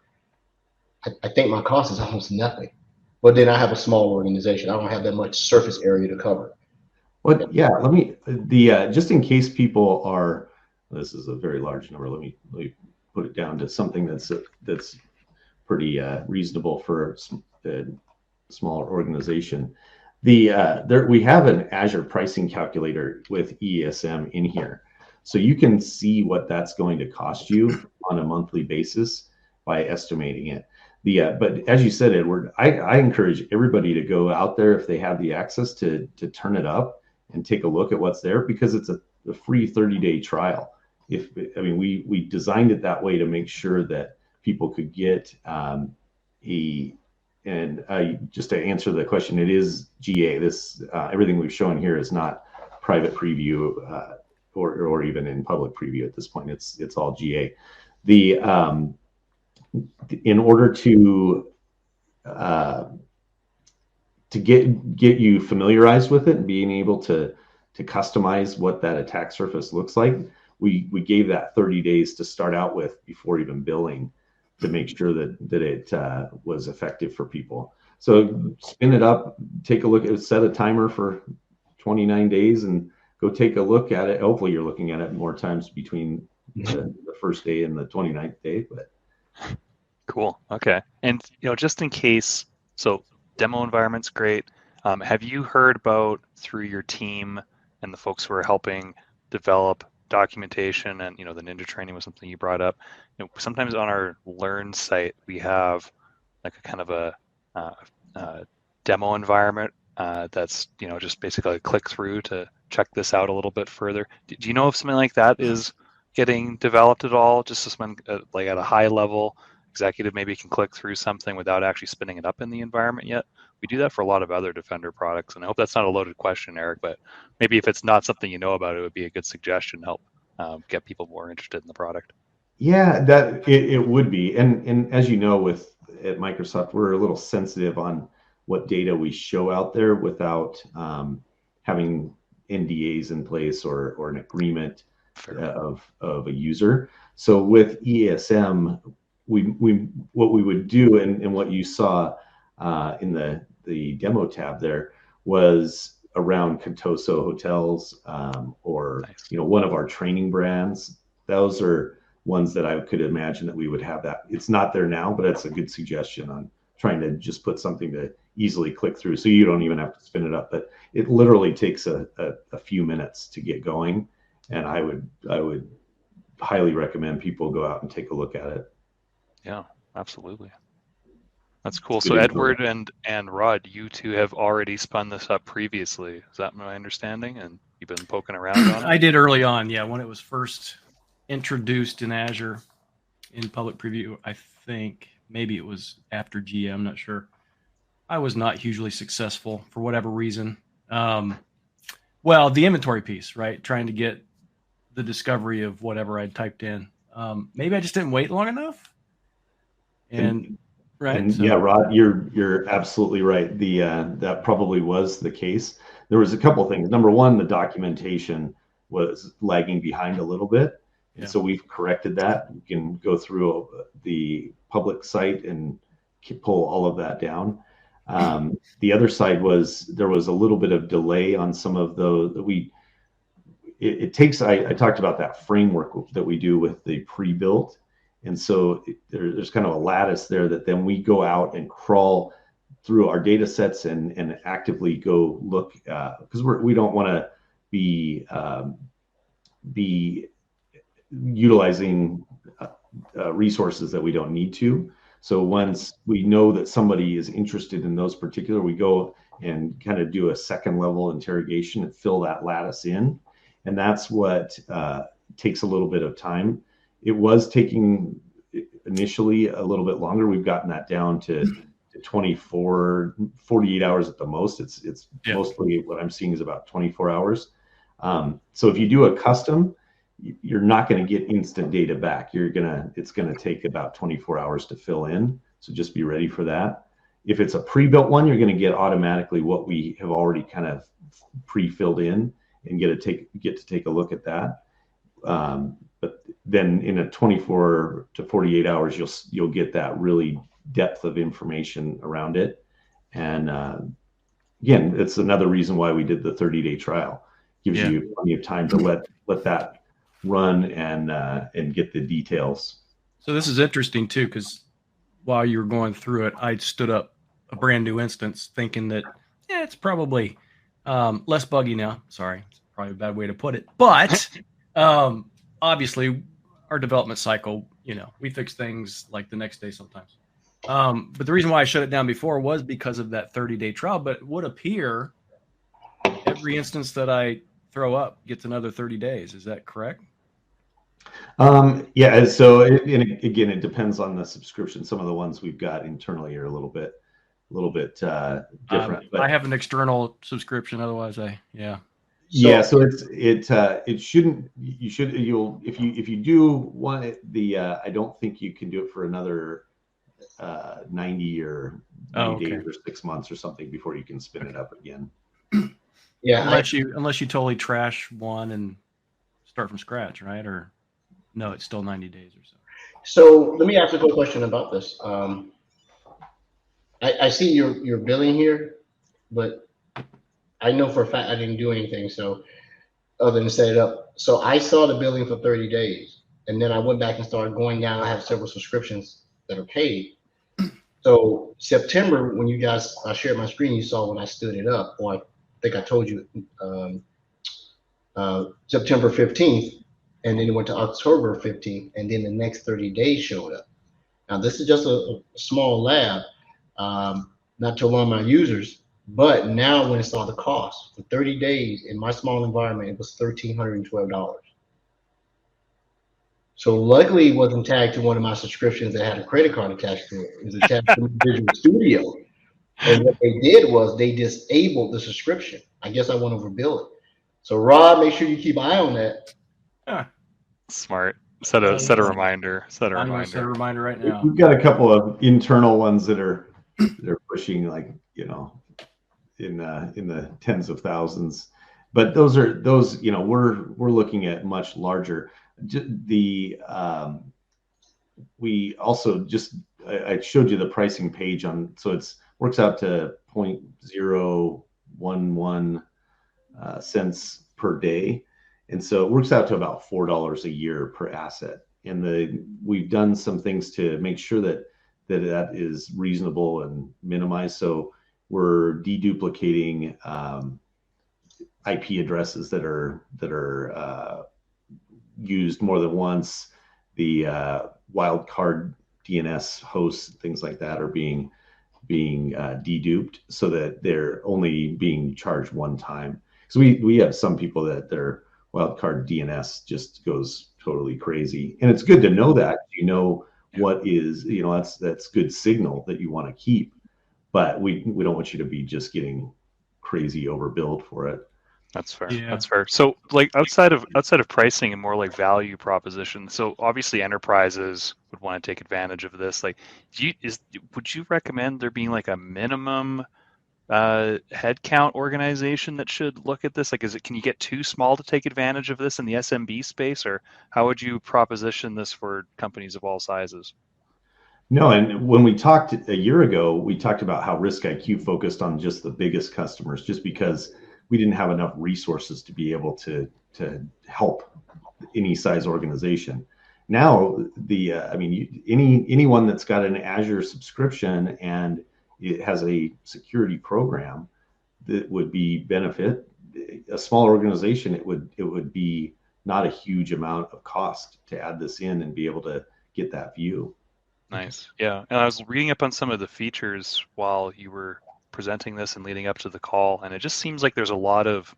I think my cost is almost nothing. But then I have a small organization. I don't have that much surface area to cover. Well, yeah, let me, just in case people are, this is a very large number. Let me put it down to something that's pretty reasonable for a small organization. We have an Azure pricing calculator with ESM in here, so you can see what that's going to cost you on a monthly basis by estimating it. But as you said, Edward, I encourage everybody to go out there if they have the access to turn it up and take a look at what's there, because it's a free 30-day trial. We designed it that way to make sure that people could get just to answer the question, it is GA. This everything we've shown here is not private preview or even in public preview at this point. It's all GA. In order to get you familiarized with it and being able to customize what that attack surface looks like, we gave that 30 days to start out with before even billing, to make sure that it was effective for people. So spin it up, take a look at it, set a timer for 29 days and go take a look at it. Hopefully you're looking at it more times between the first day and the 29th day. But cool. Okay. And just in case, so demo environment's great. Have you heard about, through your team and the folks who are helping develop documentation, and the ninja training was something you brought up, sometimes on our Learn site we have like a kind of a demo environment that's just basically a click through to check this out a little bit further. Do you know if something like that is getting developed at all, just so someone like at a high level executive maybe can click through something without actually spinning it up in the environment yet? We do that for a lot of other Defender products, and I hope that's not a loaded question, Eric, but maybe if it's not something you know about, it would be a good suggestion to help get people more interested in the product. Yeah, that it would be. And as you know, at Microsoft, we're a little sensitive on what data we show out there without having NDAs in place or an agreement of a user. So with ESM, what we would do, and what you saw in the demo tab there, was around Contoso hotels or Nice. One of our training brands. Those are ones that I could imagine that we would have that. It's not there now, but it's a good suggestion on trying to just put something to easily click through, so you don't even have to spin it up. But it literally takes a few minutes to get going, and I would highly recommend people go out and take a look at it. Yeah, absolutely. That's cool. So Edward and Rod, you two have already spun this up previously. Is that my understanding? And you've been poking around on it? I did early on, yeah, when it was first introduced in Azure in public preview. I think maybe it was after GM, I'm not sure. I was not hugely successful for whatever reason. Well, the inventory piece, right? Trying to get the discovery of whatever I'd typed in. Maybe I just didn't wait long enough. Yeah, Rod, you're absolutely right. That probably was the case. There was a couple of things. Number one, the documentation was lagging behind a little bit, and so we've corrected that. You can go through the public site and pull all of that down. The other side was there was a little bit of delay on some of it takes. I talked about that framework that we do with the pre-built. And so there's kind of a lattice there that then we go out and crawl through our data sets and actively go look, because we don't want to be utilizing resources that we don't need to. So once we know that somebody is interested in those particular, we go and kind of do a second level interrogation and fill that lattice in. And that's what takes a little bit of time. It was taking initially a little bit longer. We've gotten that down to 48 hours at the most. It's mostly what I'm seeing is about 24 hours. So if you do a custom, you're not going to get instant data back. It's going to take about 24 hours to fill in. So just be ready for that. If it's a pre-built one, you're going to get automatically what we have already kind of pre-filled in and get to take a look at that. But then in a 24 to 48 hours, you'll get that really depth of information around it. And again, it's another reason why we did the 30-day trial. Gives you plenty of time to let that run and get the details. So this is interesting too, because while you were going through it, I stood up a brand new instance thinking that it's probably less buggy now. Sorry, it's probably a bad way to put it, but obviously our development cycle we fix things like the next day sometimes. But the reason why I shut it down before was because of that 30-day trial. But it would appear every instance that I throw up gets another 30 days. Is that correct? Yeah. So again, it depends on the subscription. Some of the ones we've got internally are a little bit different. But I have an external subscription. Otherwise, yeah. So it shouldn't. If you do want it, I don't think you can do it for another 90 or 90 days or 6 months or something before you can spin it up again. Yeah, unless you totally trash one and start from scratch, right? Or no, it's still 90 days or so. So let me ask a quick question about this. I see your billing here, but I know for a fact I didn't do anything, so other than set it up. So I saw the billing for 30 days, and then I went back and started going down. I have several subscriptions that are paid. So September, when I shared my screen, you saw when I stood it up, or I think I told you September 15th, and then it went to October 15th, and then the next 30 days showed up. Now this is just a small lab, not to alarm my users, but now when I saw the cost for 30 days in my small environment, it was $1,312. So luckily it wasn't tagged to one of my subscriptions that had a credit card attached to it. It was attached to Visual Studio. And what they did was they disabled the subscription. I guess I went over bill it. So Rob, make sure you keep an eye on that. Smart. Set a reminder. Set a I'm reminder. going to set a reminder right now. We've got a couple of internal ones that are pushing in the tens of thousands, but those we're looking at much larger. We also I showed you the pricing page so it works out to 0.011 cents per day, and so it works out to about $4 a year per asset. And we've done some things to make sure that is reasonable and minimized. So we're deduplicating IP addresses that are used more than once. The wildcard DNS hosts, things like that, are being deduped so that they're only being charged one time. So we have some people that their wildcard DNS just goes totally crazy, and it's good to know that what is that's good signal that you want to keep, but we don't want you to be just getting crazy overbilled for it. That's fair. Yeah. That's fair. So like outside of pricing and more like value proposition, so obviously enterprises would want to take advantage of this. Like would you recommend there being like a minimum headcount organization that should look at this? Like, can you get too small to take advantage of this in the SMB space, or how would you proposition this for companies of all sizes? No, and when we talked a year ago, we talked about how Risk IQ focused on just the biggest customers, just because we didn't have enough resources to be able to help any size organization. Now, anyone that's got an Azure subscription and it has a security program that would be benefit a small organization. It would be not a huge amount of cost to add this in and be able to get that view. Nice. Yeah. And I was reading up on some of the features while you were presenting this and leading up to the call, and it just seems like there's a lot of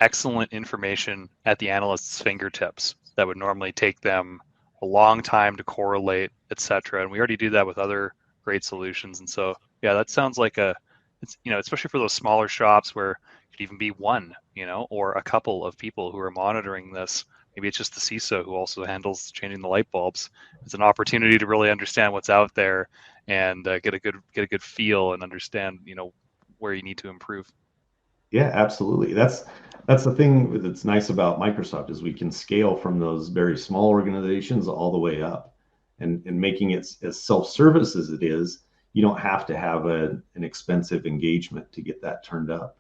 excellent information at the analyst's fingertips that would normally take them a long time to correlate, etc. And we already do that with other great solutions. And so, yeah, that sounds like it's especially for those smaller shops where it could even be one, or a couple of people who are monitoring this. Maybe it's just the CISO who also handles changing the light bulbs. It's an opportunity to really understand what's out there and get a good feel and understand, where you need to improve. Yeah, absolutely. That's the thing that's nice about Microsoft is we can scale from those very small organizations all the way up, and making it as self-service as it is. You don't have to have an expensive engagement to get that turned up.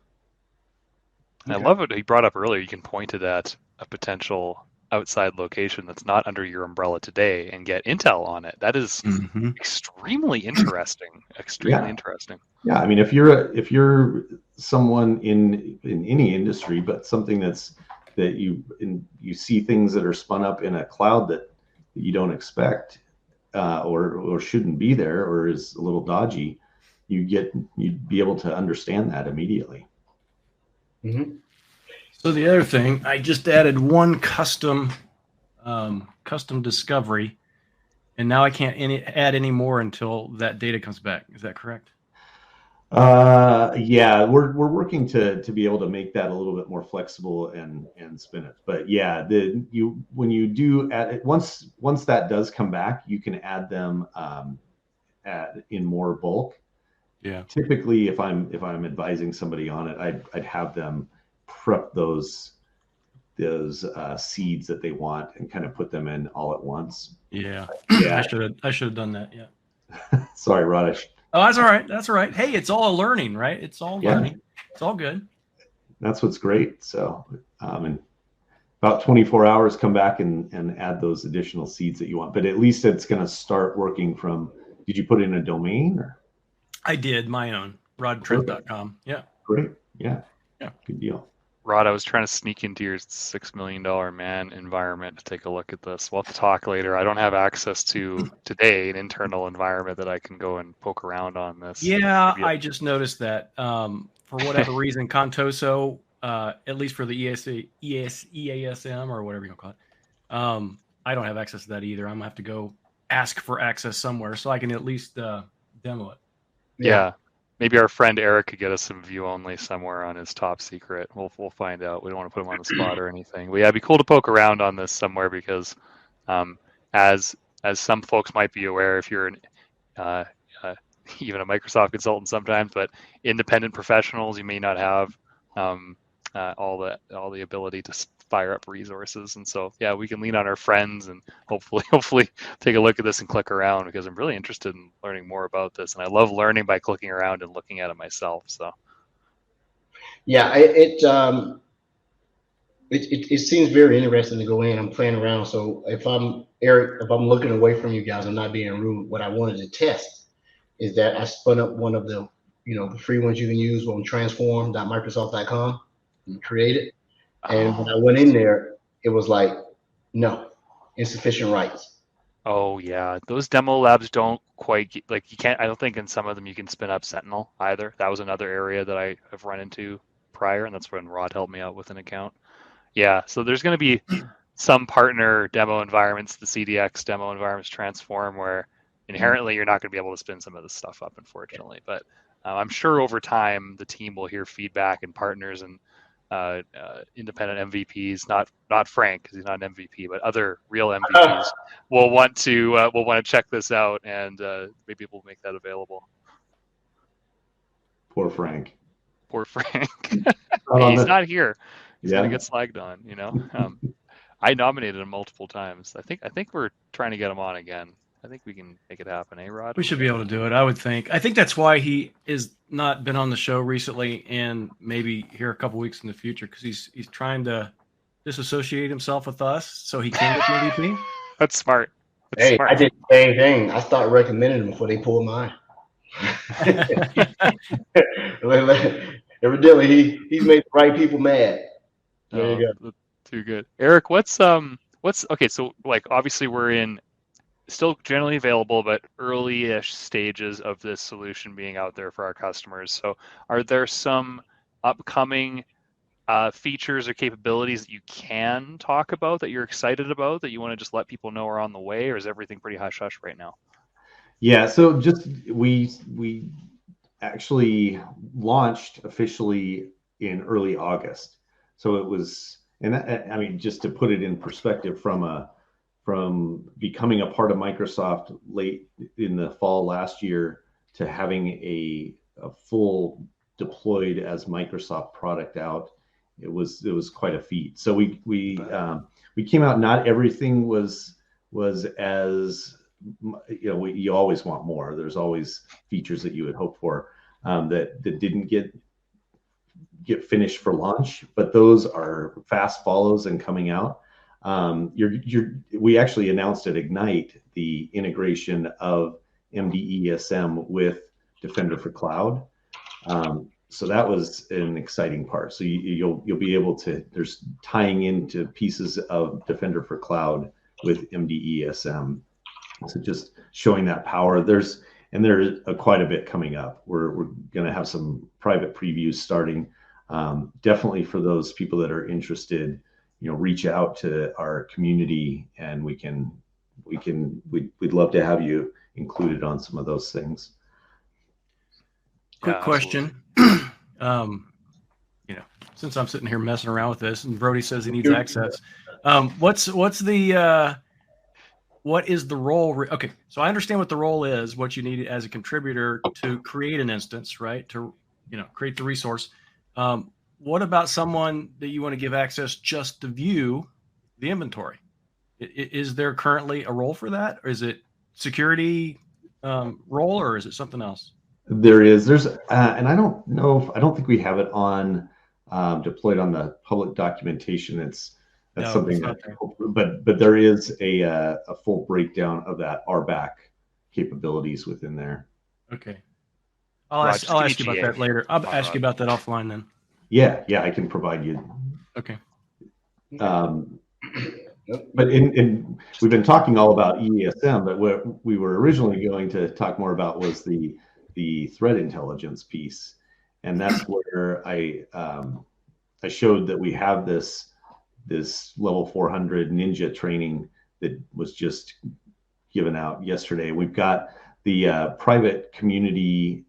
And I love what he brought up earlier. You can point it at a potential outside location that's not under your umbrella today and get intel on it. That is extremely interesting. Interesting. Yeah, I mean, if you're someone in any industry, but something that you see things that are spun up in a cloud that that you don't expect or shouldn't be there or is a little dodgy, you'd be able to understand that immediately. Mm-hmm. So the other thing, I just added one custom discovery, and now I can't add any more until that data comes back. Is that correct? Yeah, we're working to be able to make that a little bit more flexible and spin it. But yeah, when you do add it, once that does come back, you can add them in more bulk. Yeah. Typically, if I'm advising somebody on it, I'd have them prep those seeds that they want and kind of put them in all at once. Yeah. Yeah. I should have done that. Yeah. Sorry, Rod. Oh, that's all right. That's all right. Hey, it's all a learning, right? It's all learning. It's all good. That's what's great. So, in about 24 hours, come back and add those additional seeds that you want. But at least it's going to start working from. Did you put in a domain or? I did my own rodtrent.com. Yeah. Great. Yeah. Yeah. Good deal. Rod, I was trying to sneak into your $6 million man environment to take a look at this. We'll have to talk later. I don't have access to today an internal environment that I can go and poke around on this. Yeah, I just noticed that for whatever reason, Contoso, at least for the EASM or whatever you call it, I don't have access to that either. I'm gonna have to go ask for access somewhere so I can at least demo it. Yeah. Maybe our friend Erik could get us some view only somewhere on his top secret. We'll find out. We don't want to put him on the spot or anything. But yeah, it'd be cool to poke around on this somewhere because, as some folks might be aware, if you're even a Microsoft consultant sometimes, but independent professionals, you may not have all the ability to fire up resources. And so yeah, we can lean on our friends and hopefully take a look at this and click around because I'm really interested in learning more about this, and I love learning by clicking around and looking at it myself. So yeah, it seems very interesting to go in. I'm playing around. So if I'm Erik, if I'm looking away from you guys, I'm not being rude. What I wanted to test is that I spun up one of the the free ones you can use on transform.microsoft.com and create it. And when I went in there, it was like, no, insufficient rights. Oh yeah, those demo labs don't quite you can't. I don't think in some of them you can spin up Sentinel either. That was another area that I have run into prior, and that's when Rod helped me out with an account. Yeah, so there's going to be some partner demo environments, the CDX demo environments, Transform, where inherently you're not going to be able to spin some of this stuff up, unfortunately. But I'm sure over time the team will hear feedback and partners and independent MVPs, not Frank because he's not an MVP, but other real MVPs will want to check this out, and maybe we'll make that available. Poor Frank. Poor Frank. Hey, he's not here. He's gonna get slagged on. I nominated him multiple times. I think we're trying to get him on again. I think we can make it happen, Rod? We should be able to do it, I would think. I think that's why he is not been on the show recently and maybe here a couple weeks in the future because he's trying to disassociate himself with us so he can get the MVP. That's smart. I did the same thing. I started recommending him before they pulled mine. Evidently, he's made the right people mad. There you go. Too good. Erik, what's okay, so obviously we're in still generally available, but early-ish stages of this solution being out there for our customers. So are there some upcoming features or capabilities that you can talk about that you're excited about that you want to just let people know are on the way, or is everything pretty hush-hush right now? Yeah, so just we actually launched officially in early August. So it was, and I mean, just to put it in perspective, from becoming a part of Microsoft late in the fall last year to having a full deployed as Microsoft product out, it was quite a feat. So we came out. Not everything was as you always want more. There's always features that you would hope for that didn't get finished for launch, but those are fast follows and coming out. We actually announced at Ignite the integration of MDESM with Defender for Cloud. So that was an exciting part. So you'll be able to, there's tying into pieces of Defender for Cloud with MDESM. So just showing that power. There's quite a bit coming up. We're going to have some private previews starting. Definitely for those people that are interested, reach out to our community, and we'd love to have you included on some of those things. Quick question. Since I'm sitting here messing around with this, and Brody says he needs access, what is the role? Okay, so I understand what the role is, what you need as a contributor to create an instance, right? To create the resource. What about someone that you want to give access just to view the inventory? Is there currently a role for that, or is it security role, or is it something else? There's and I don't think we have it on deployed on the public documentation. That's something that, but there is a full breakdown of that RBAC capabilities within there. Okay. I'll ask you about that later. I'll ask you about that offline then. Yeah, I can provide you. Okay. But we've been talking all about ESM, but what we were originally going to talk more about was the threat intelligence piece, and that's where I showed that we have this level 400 Ninja training that was just given out yesterday. We've got the private community,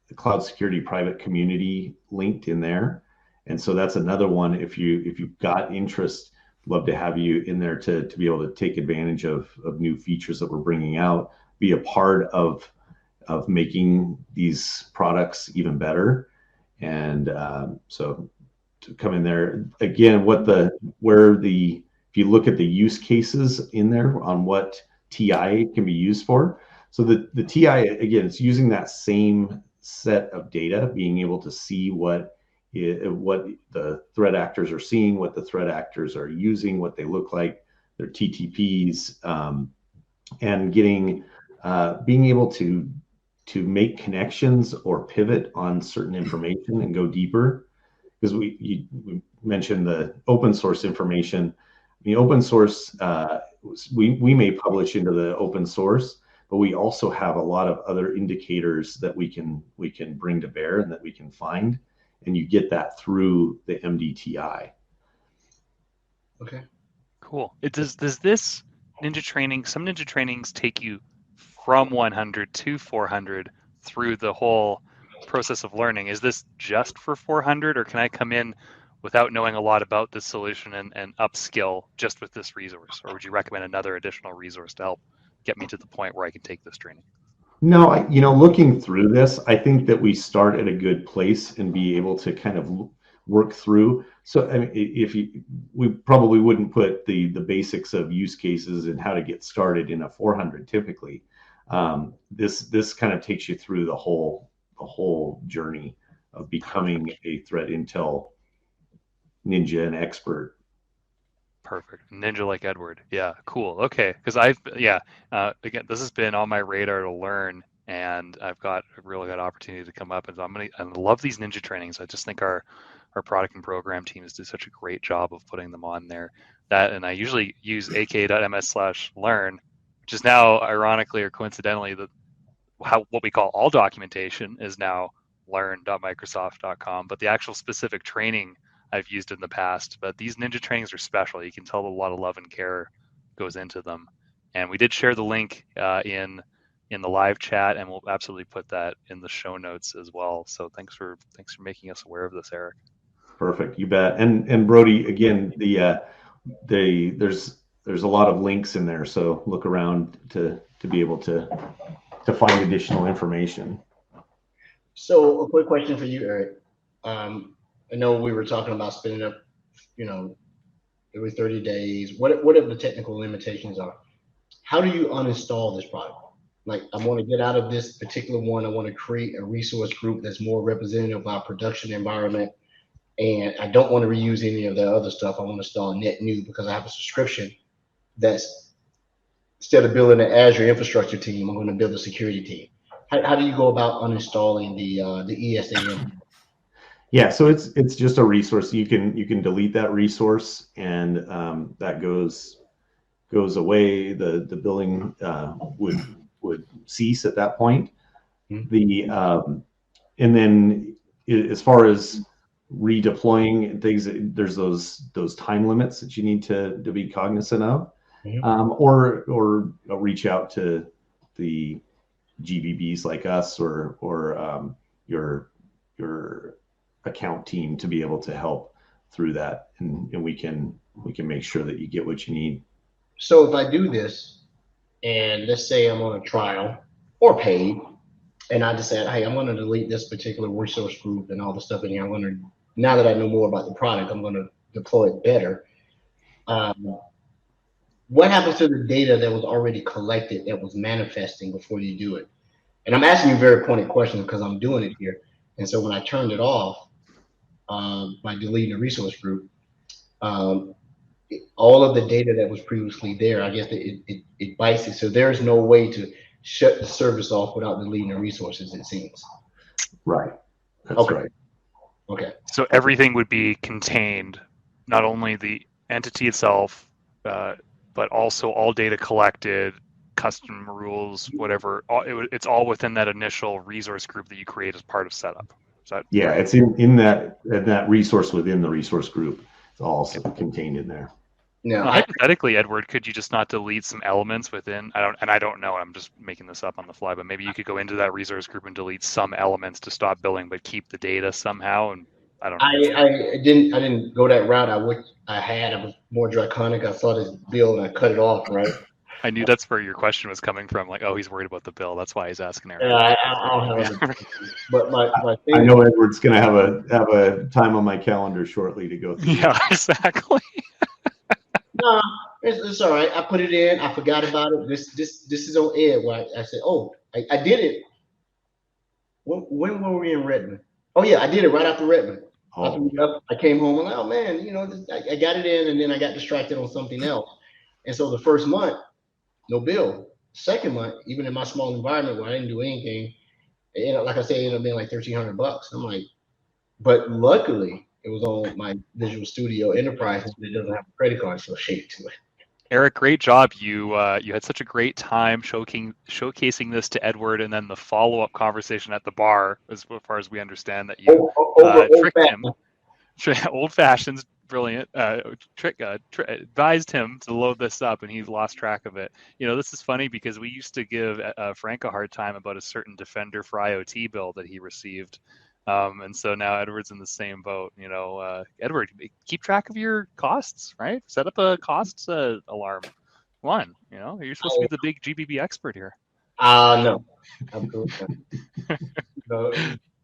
the cloud security private community linked in there, and so that's another one. If you've got interest, love to have you in there to be able to take advantage of new features that we're bringing out, be a part of making these products even better. And so to come in there again, if you look at the use cases in there on what TI can be used for. So the TI, again, it's using that same set of data, being able to see what the threat actors are seeing, what the threat actors are using, what they look like, their TTPs, and being able to make connections or pivot on certain information and go deeper. Because we mentioned the open source information. The open source, we may publish into the open source, but we also have a lot of other indicators that we can bring to bear and that we can find. And you get that through the MDTI. Okay. Cool. Does this Ninja training, some Ninja trainings take you from 100 to 400 through the whole process of learning? Is this just for 400, or can I come in without knowing a lot about this solution and upskill just with this resource? Or would you recommend another additional resource to help get me to the point where I can take this training? No, looking through this, I think that we start at a good place and be able to kind of work through. So I mean, we probably wouldn't put the basics of use cases and how to get started in a 400 typically. This kind of takes you through the whole journey of becoming a threat intel ninja and expert. Perfect. Ninja like Edward. Yeah, cool. Okay, because again, this has been on my radar to learn, and I've got a really good opportunity to come up, and I love these Ninja trainings. I just think our product and program teams do such a great job of putting them on there. And I usually use aka.ms/learn, which is now ironically or coincidentally what we call all documentation is now learn.microsoft.com, but the actual specific training I've used in the past. But these Ninja trainings are special. You can tell a lot of love and care goes into them. And we did share the link in the live chat, and we'll absolutely put that in the show notes as well. So thanks for making us aware of this, Eric. Perfect, you bet. And Brody, again, there's a lot of links in there, so look around to be able to find additional information. So a quick question for you, Eric. I know we were talking about spinning up, every 30 days. Whatever the technical limitations are, how do you uninstall this product? Like, I want to get out of this particular one. I want to create a resource group that's more representative of our production environment. And I don't want to reuse any of the other stuff. I want to install net new because I have a subscription that's, instead of building an Azure infrastructure team, I'm going to build a security team. How do you go about uninstalling the ESAM? Yeah, so it's just a resource. You can delete that resource, and that goes goes away, the billing would cease at that point. And then as far as redeploying things, there's those time limits that you need to be cognizant of, or reach out to the GBBs like us or your account team to be able to help through that, and we can make sure that you get what you need. So if I do this, and let's say I'm on a trial or paid, and I decide, hey, I'm going to delete this particular resource group and all the stuff in here. I'm going to, now that I know more about the product, I'm going to deploy it better. What happens to the data that was already collected that was manifesting before you do it? And I'm asking you very pointed questions because I'm doing it here. And so when I turned it off by deleting the resource group, all of the data that was previously there, I guess it bites it. So there's no way to shut the service off without deleting the resources, it seems. Right. That's right. Okay. So everything would be contained, not only the entity itself, but also all data collected, custom rules, whatever. It's all within that initial resource group that you create as part of setup. Is that right? It's in that resource within the resource group. It's all contained in there. Now, hypothetically, Edward, could you just not delete some elements within? I don't know. I'm just making this up on the fly, but maybe you could go into that resource group and delete some elements to stop billing, but keep the data somehow. And I don't know. I didn't go that route. I was more draconic. I saw this bill and I cut it off. Right. I knew that's where your question was coming from. Like, oh, he's worried about the bill. That's why he's asking Eric. Yeah, I'll have it. But my thing, I know Edward's going to have a time on my calendar shortly to go through. Yeah, exactly. No, it's all right. I put it in. I forgot about it. This is on Ed. Where I said, oh, I did it. When were we in Redmond? Oh yeah, I did it right after Redmond. I came home and oh man, I got it in, and then I got distracted on something else. And so the first month, no bill. Second month, even in my small environment where I didn't do anything, like I said, it ended up being like $1,300. I'm like, but luckily it was on my Visual Studio Enterprise, and it doesn't have a credit card associated to it. Eric, great job. You had such a great time showcasing this to Edward, and then the follow-up conversation at the bar, as far as we understand, that you tricked him. Old fashions, brilliant. Advised him to load this up, and he lost track of it. This is funny because we used to give Frank a hard time about a certain Defender for IoT bill that he received. And so now Edward's in the same boat. Edward, keep track of your costs, right? Set up a costs alarm. Come on, you're supposed to be the big GBB expert here. No, absolutely.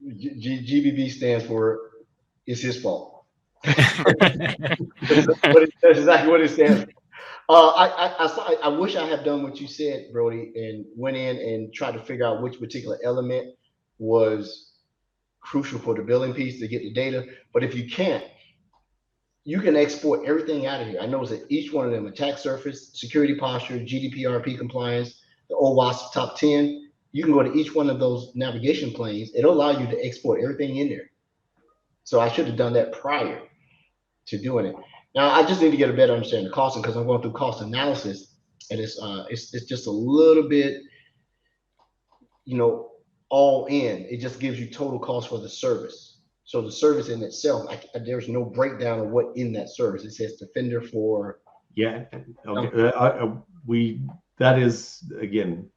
GBB stands for it's his fault. That's exactly what it stands for. I wish I had done what you said, Brody, and went in and tried to figure out which particular element was crucial for the billing piece to get the data. But if you can't, you can export everything out of here. I noticed that each one of them, attack surface, security posture, GDPR compliance, the OWASP top 10, you can go to each one of those navigation planes. It'll allow you to export everything in there. So I should have done that prior to doing it. Now I just need to get a better understanding of costing because I'm going through cost analysis, and it's just a little bit, all in. It just gives you total cost for the service. So the service in itself, there's no breakdown of what in that service. It says Defender for. Yeah. Okay. That is again,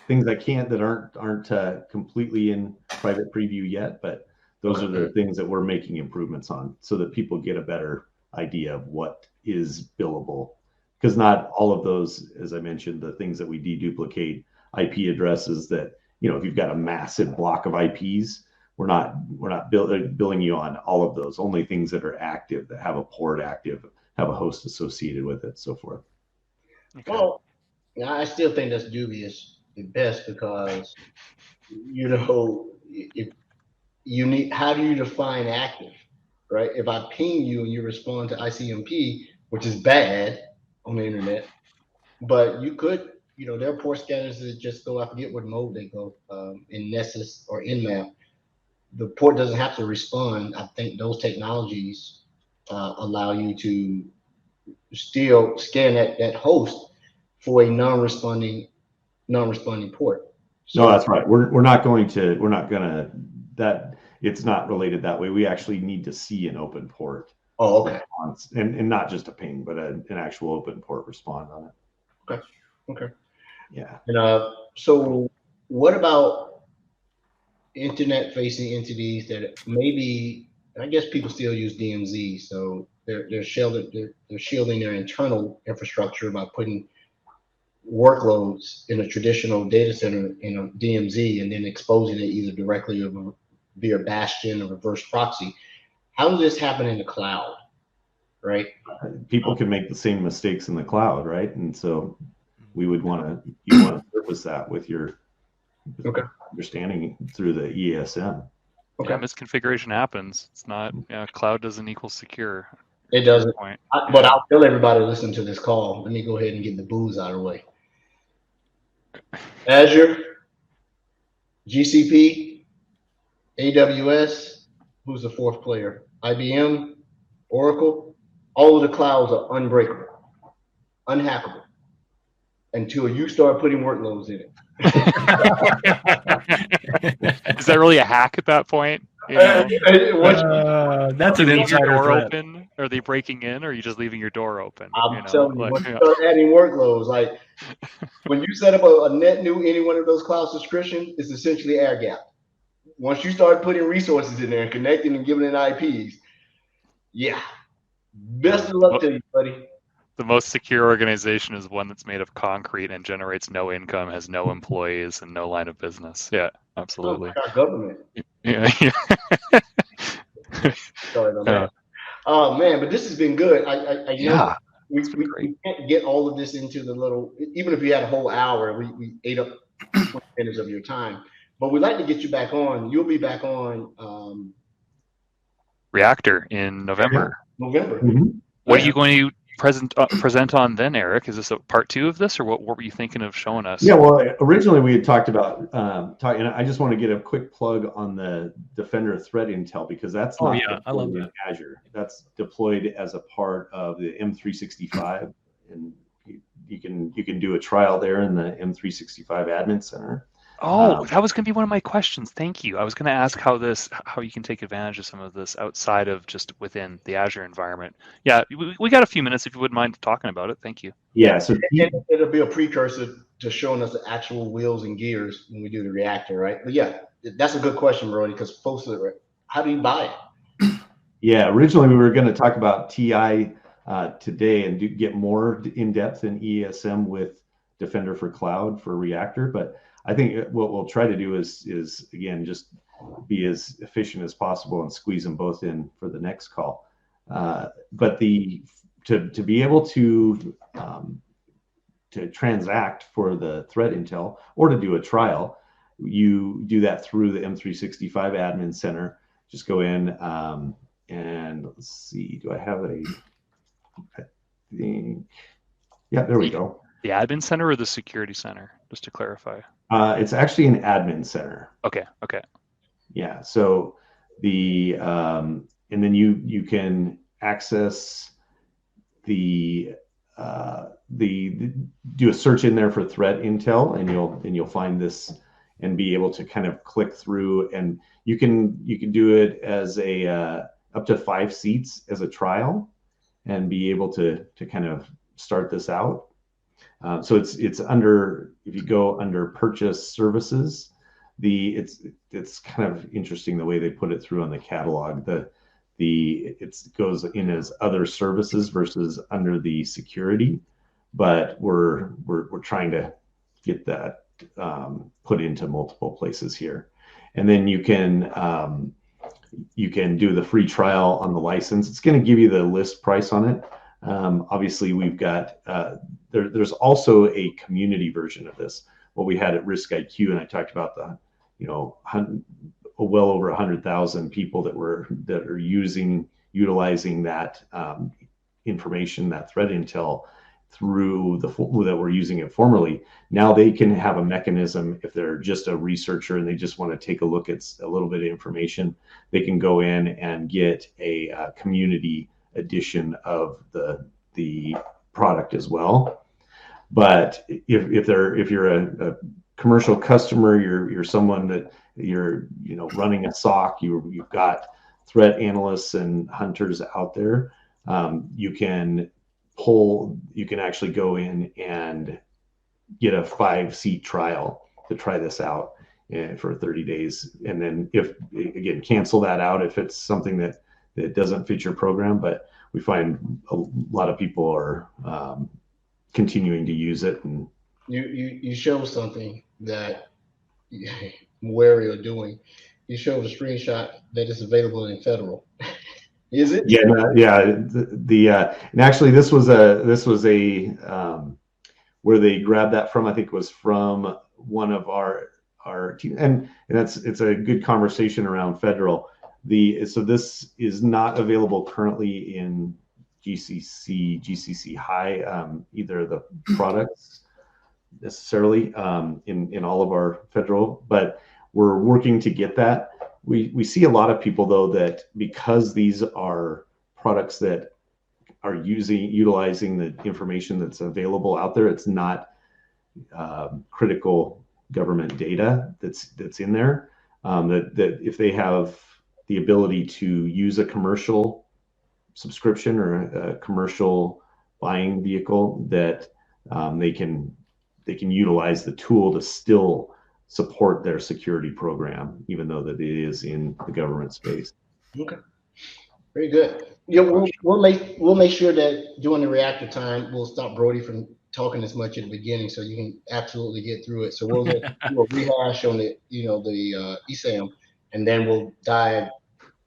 things that aren't completely in private preview yet, but those are the things that we're making improvements on so that people get a better idea of what is billable. Because not all of those, as I mentioned, the things that we deduplicate, IP addresses that, if you've got a massive block of IPs, we're not billing you on all of those. Only things that are active, that have a port active, have a host associated with it, so forth. Okay. Well, I still think that's dubious at best because, if you need, how do you define active, right? If I ping you and you respond to ICMP, which is bad on the internet, but you could. There are port scanners that just go, I forget what mode they go, in Nessus or Nmap. The port doesn't have to respond. I think those technologies allow you to still scan that host for a non-responding port. So, no, that's right. We're not gonna that it's not related that way. We actually need to see an open port. Oh, okay. Response, and not just a ping, but an actual open port respond on it. Okay. Okay. Yeah. And so what about internet facing entities that maybe, I guess people still use DMZ, so they're shielding their internal infrastructure by putting workloads in a traditional data center in a DMZ and then exposing it either directly or via bastion or reverse proxy. How does this happen in the cloud, right? People can make the same mistakes in the cloud, right? And so we would want to service that with your understanding through the ESM. Okay. Yeah, misconfiguration happens. It's not, cloud doesn't equal secure. It doesn't. But I'll tell everybody listening to this call, let me go ahead and get the booze out of the way. Azure, GCP, AWS, who's the fourth player? IBM, Oracle, all of the clouds are unbreakable, unhackable, until you start putting workloads in it. Is that really a hack at that point? That's an insider door threat. Open? Are they breaking in, or are you just leaving your door open? I'm telling you, once you start adding workloads, like when you set up a net new any one of those cloud subscriptions, it's essentially air gap. Once you start putting resources in there and connecting and giving it IPs, best of luck to you, buddy. The most secure organization is one that's made of concrete and generates no income, has no employees, and no line of business. Yeah, absolutely. Our government. Yeah. Sorry about that. Oh man, but this has been good. I know we can't get all of this into the little. Even if we had a whole hour, we ate up 20 minutes of your time. But we'd like to get you back on. You'll be back on Reactor in November. November. Mm-hmm. What are you going to present on then, Eric? Is this a part 2 of this, or what were you thinking of showing us? Yeah, well, originally we had talked about and I just want to get a quick plug on the Defender Threat Intel, because that's not I love that. in Azure. That's deployed as a part of the M365, and you can do a trial there in the M365 Admin Center. Oh, that was going to be one of my questions. Thank you. I was going to ask how you can take advantage of some of this outside of just within the Azure environment. Yeah, we got a few minutes if you wouldn't mind talking about it. Thank you. Yeah, so it'll be a precursor to showing us the actual wheels and gears when we do the reactor, right? But yeah, that's a good question, Brody, because folks are, how do you buy it? Yeah, originally we were going to talk about TI today and get more in depth in ESM with Defender for Cloud for Reactor, but I think what we'll try to do is again just be as efficient as possible and squeeze them both in for the next call. But to be able to transact for the threat intel or to do a trial, you do that through the M365 Admin Center. Just go in and let's see. Do I have a? I think. Yeah, there we go. The Admin Center or the Security Center, just to clarify. It's actually an admin center. Okay. Yeah. So and then you can access the do a search in there for threat intel, and you'll find this and be able to kind of click through, and you can do it as a up to 5 seats as a trial, and be able to kind of start this out. So it's under, if you go under purchase services, it's kind of interesting the way they put it through on the catalog. It goes in as other services versus under the security, but we're trying to get that put into multiple places here. And then you can do the free trial on the license. It's going to give you the list price on it. Obviously, we've got there's also a community version of this. What we had at Risk IQ, and I talked about the well over 100,000 people that are utilizing that information, that threat intel through that were using it formerly. Now they can have a mechanism, if they're just a researcher and they just want to take a look at a little bit of information, they can go in and get a community edition of the the product as well. But if you're a commercial customer, you're someone that you're running a SOC, you've got threat analysts and hunters out there. You can actually go in and get a 5-seat trial to try this out for 30 days, and then cancel that out if it's something that doesn't fit your program. But we find a lot of people are continuing to use it. And you show something that I'm wary of doing. You showed a screenshot that is available in federal. Is it? Yeah. And actually, this was a where they grabbed that from. I think it was from one of our team, and it's a good conversation around federal. So this is not available currently in GCC high, either of the products necessarily in all of our federal, but we're working to get that. We see a lot of people though that because these are products that are utilizing the information that's available out there, it's not critical government data that's in there. That if they have the ability to use a commercial subscription or a commercial buying vehicle, that they can utilize the tool to still support their security program, even though that it is in the government space. Okay, very good. We'll make sure that during the reactor time we'll stop Brody from talking as much at the beginning, so you can absolutely get through it. So we'll rehash on the ESAM, and then we'll dive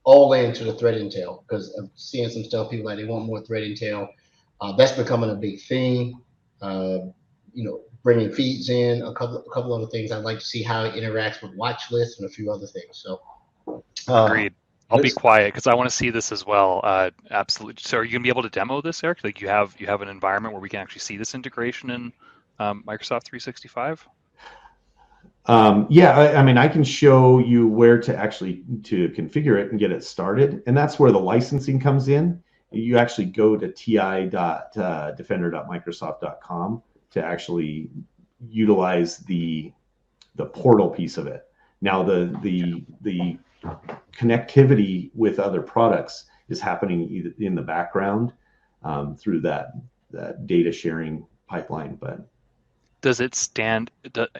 all into the threat intel, because I'm seeing some stuff. People they want more threat intel. That's becoming a big thing. Bringing feeds in, a couple other things. I'd like to see how it interacts with watch lists and a few other things. So, agreed. I'll be quiet because I want to see this as well. Absolutely. So, are you gonna be able to demo this, Eric? Like you have an environment where we can actually see this integration in Microsoft 365? Yeah, I mean, I can show you where to configure it and get it started, and that's where the licensing comes in. You actually go to ti.defender.microsoft.com to actually utilize the portal piece of it. Now the connectivity with other products is happening in the background through that data sharing pipeline. But does it stand?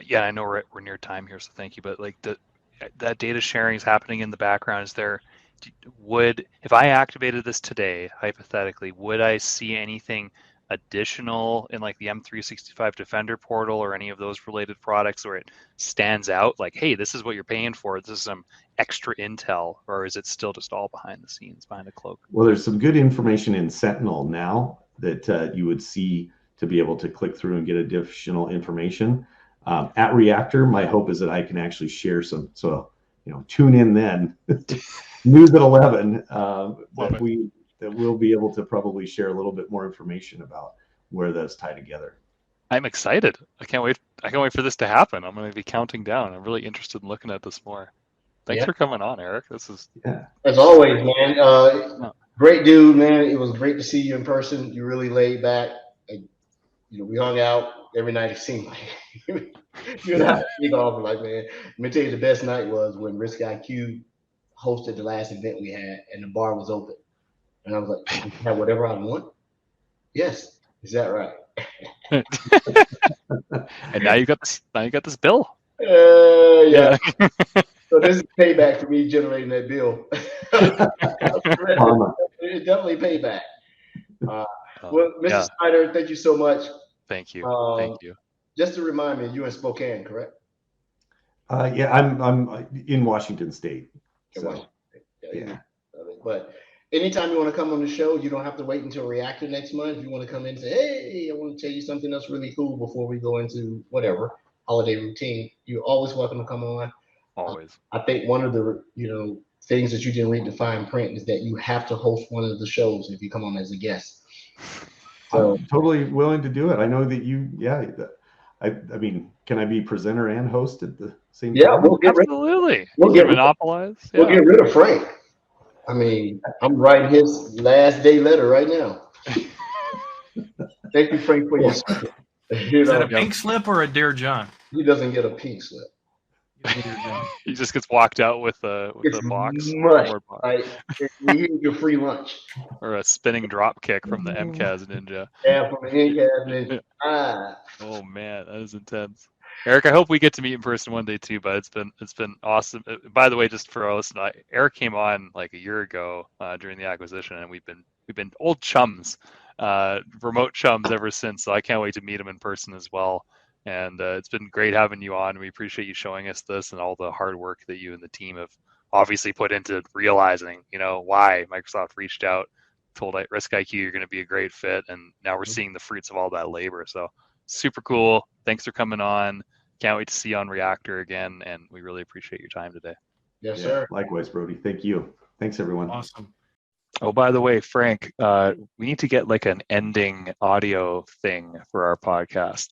Yeah, I know we're near time here, so thank you. But like that data sharing is happening in the background. Is there? If I activated this today, hypothetically, would I see anything additional in like the M365 Defender portal or any of those related products where it stands out like, hey, this is what you're paying for, this is some extra intel, or is it still just all behind the scenes, behind a cloak? Well, there's some good information in Sentinel now that you would see to be able to click through and get additional information. At Reactor, my hope is that I can actually share some, so tune in then. News at 11, that we'll be able to probably share a little bit more information about where those tie together. I'm excited. I can't wait for this to happen. I'm going to be counting down. I'm really interested in looking at this more. Thanks for coming on, Eric. This is as always, man. Great dude, man. It was great to see you in person. You really laid back. We hung out every night. It seemed like you and I speak off like, man. Let me tell you, the best night was when Risk IQ hosted the last event we had, and the bar was open. And I was like, I can have whatever I want? Yes. Is that right? And now you got this bill. Yeah. So this is payback for me generating that bill. It's definitely payback. Well, Mr. Snyder, thank you so much. Thank you. Thank you. Just to remind me, you're in Spokane, correct? Yeah, I'm in Washington State. So, yeah. But anytime you want to come on the show, you don't have to wait until Reactor next month. If you want to come in and say, hey, I want to tell you something that's really cool before we go into whatever holiday routine, you're always welcome to come on. Always. I think one of the things that you didn't read the fine print is that you have to host one of the shows if you come on as a guest. So I'm totally willing to do it. I know that you, I mean, can I be presenter and host at the same time? Yeah, we'll get absolutely. We'll get monopolize. We'll get rid of Frank. I mean, I'm writing his last day letter right now. Thank you, Frank, for your support. Is that a pink slip or a Dear John? He doesn't get a pink slip. He just gets walked out with a box. Much. Like, here's your free lunch. Or a spinning drop kick from the MCAS Ninja. Yeah, from the MCAS Ninja. Oh man, that is intense. Erik, I hope we get to meet in person one day too. But it's been awesome. By the way, just for our listeners, Erik came on like a year ago during the acquisition, and we've been old chums, remote chums ever since. So I can't wait to meet him in person as well. And it's been great having you on. We appreciate you showing us this and all the hard work that you and the team have obviously put into realizing, why Microsoft reached out, told Risk IQ you're going to be a great fit, and now we're seeing the fruits of all that labor. So super cool. Thanks for coming on. Can't wait to see you on Reactor again, and we really appreciate your time today. Yes, sir. Likewise, Brody. Thank you. Thanks, everyone. Awesome. Oh, by the way, Frank, we need to get like an ending audio thing for our podcast.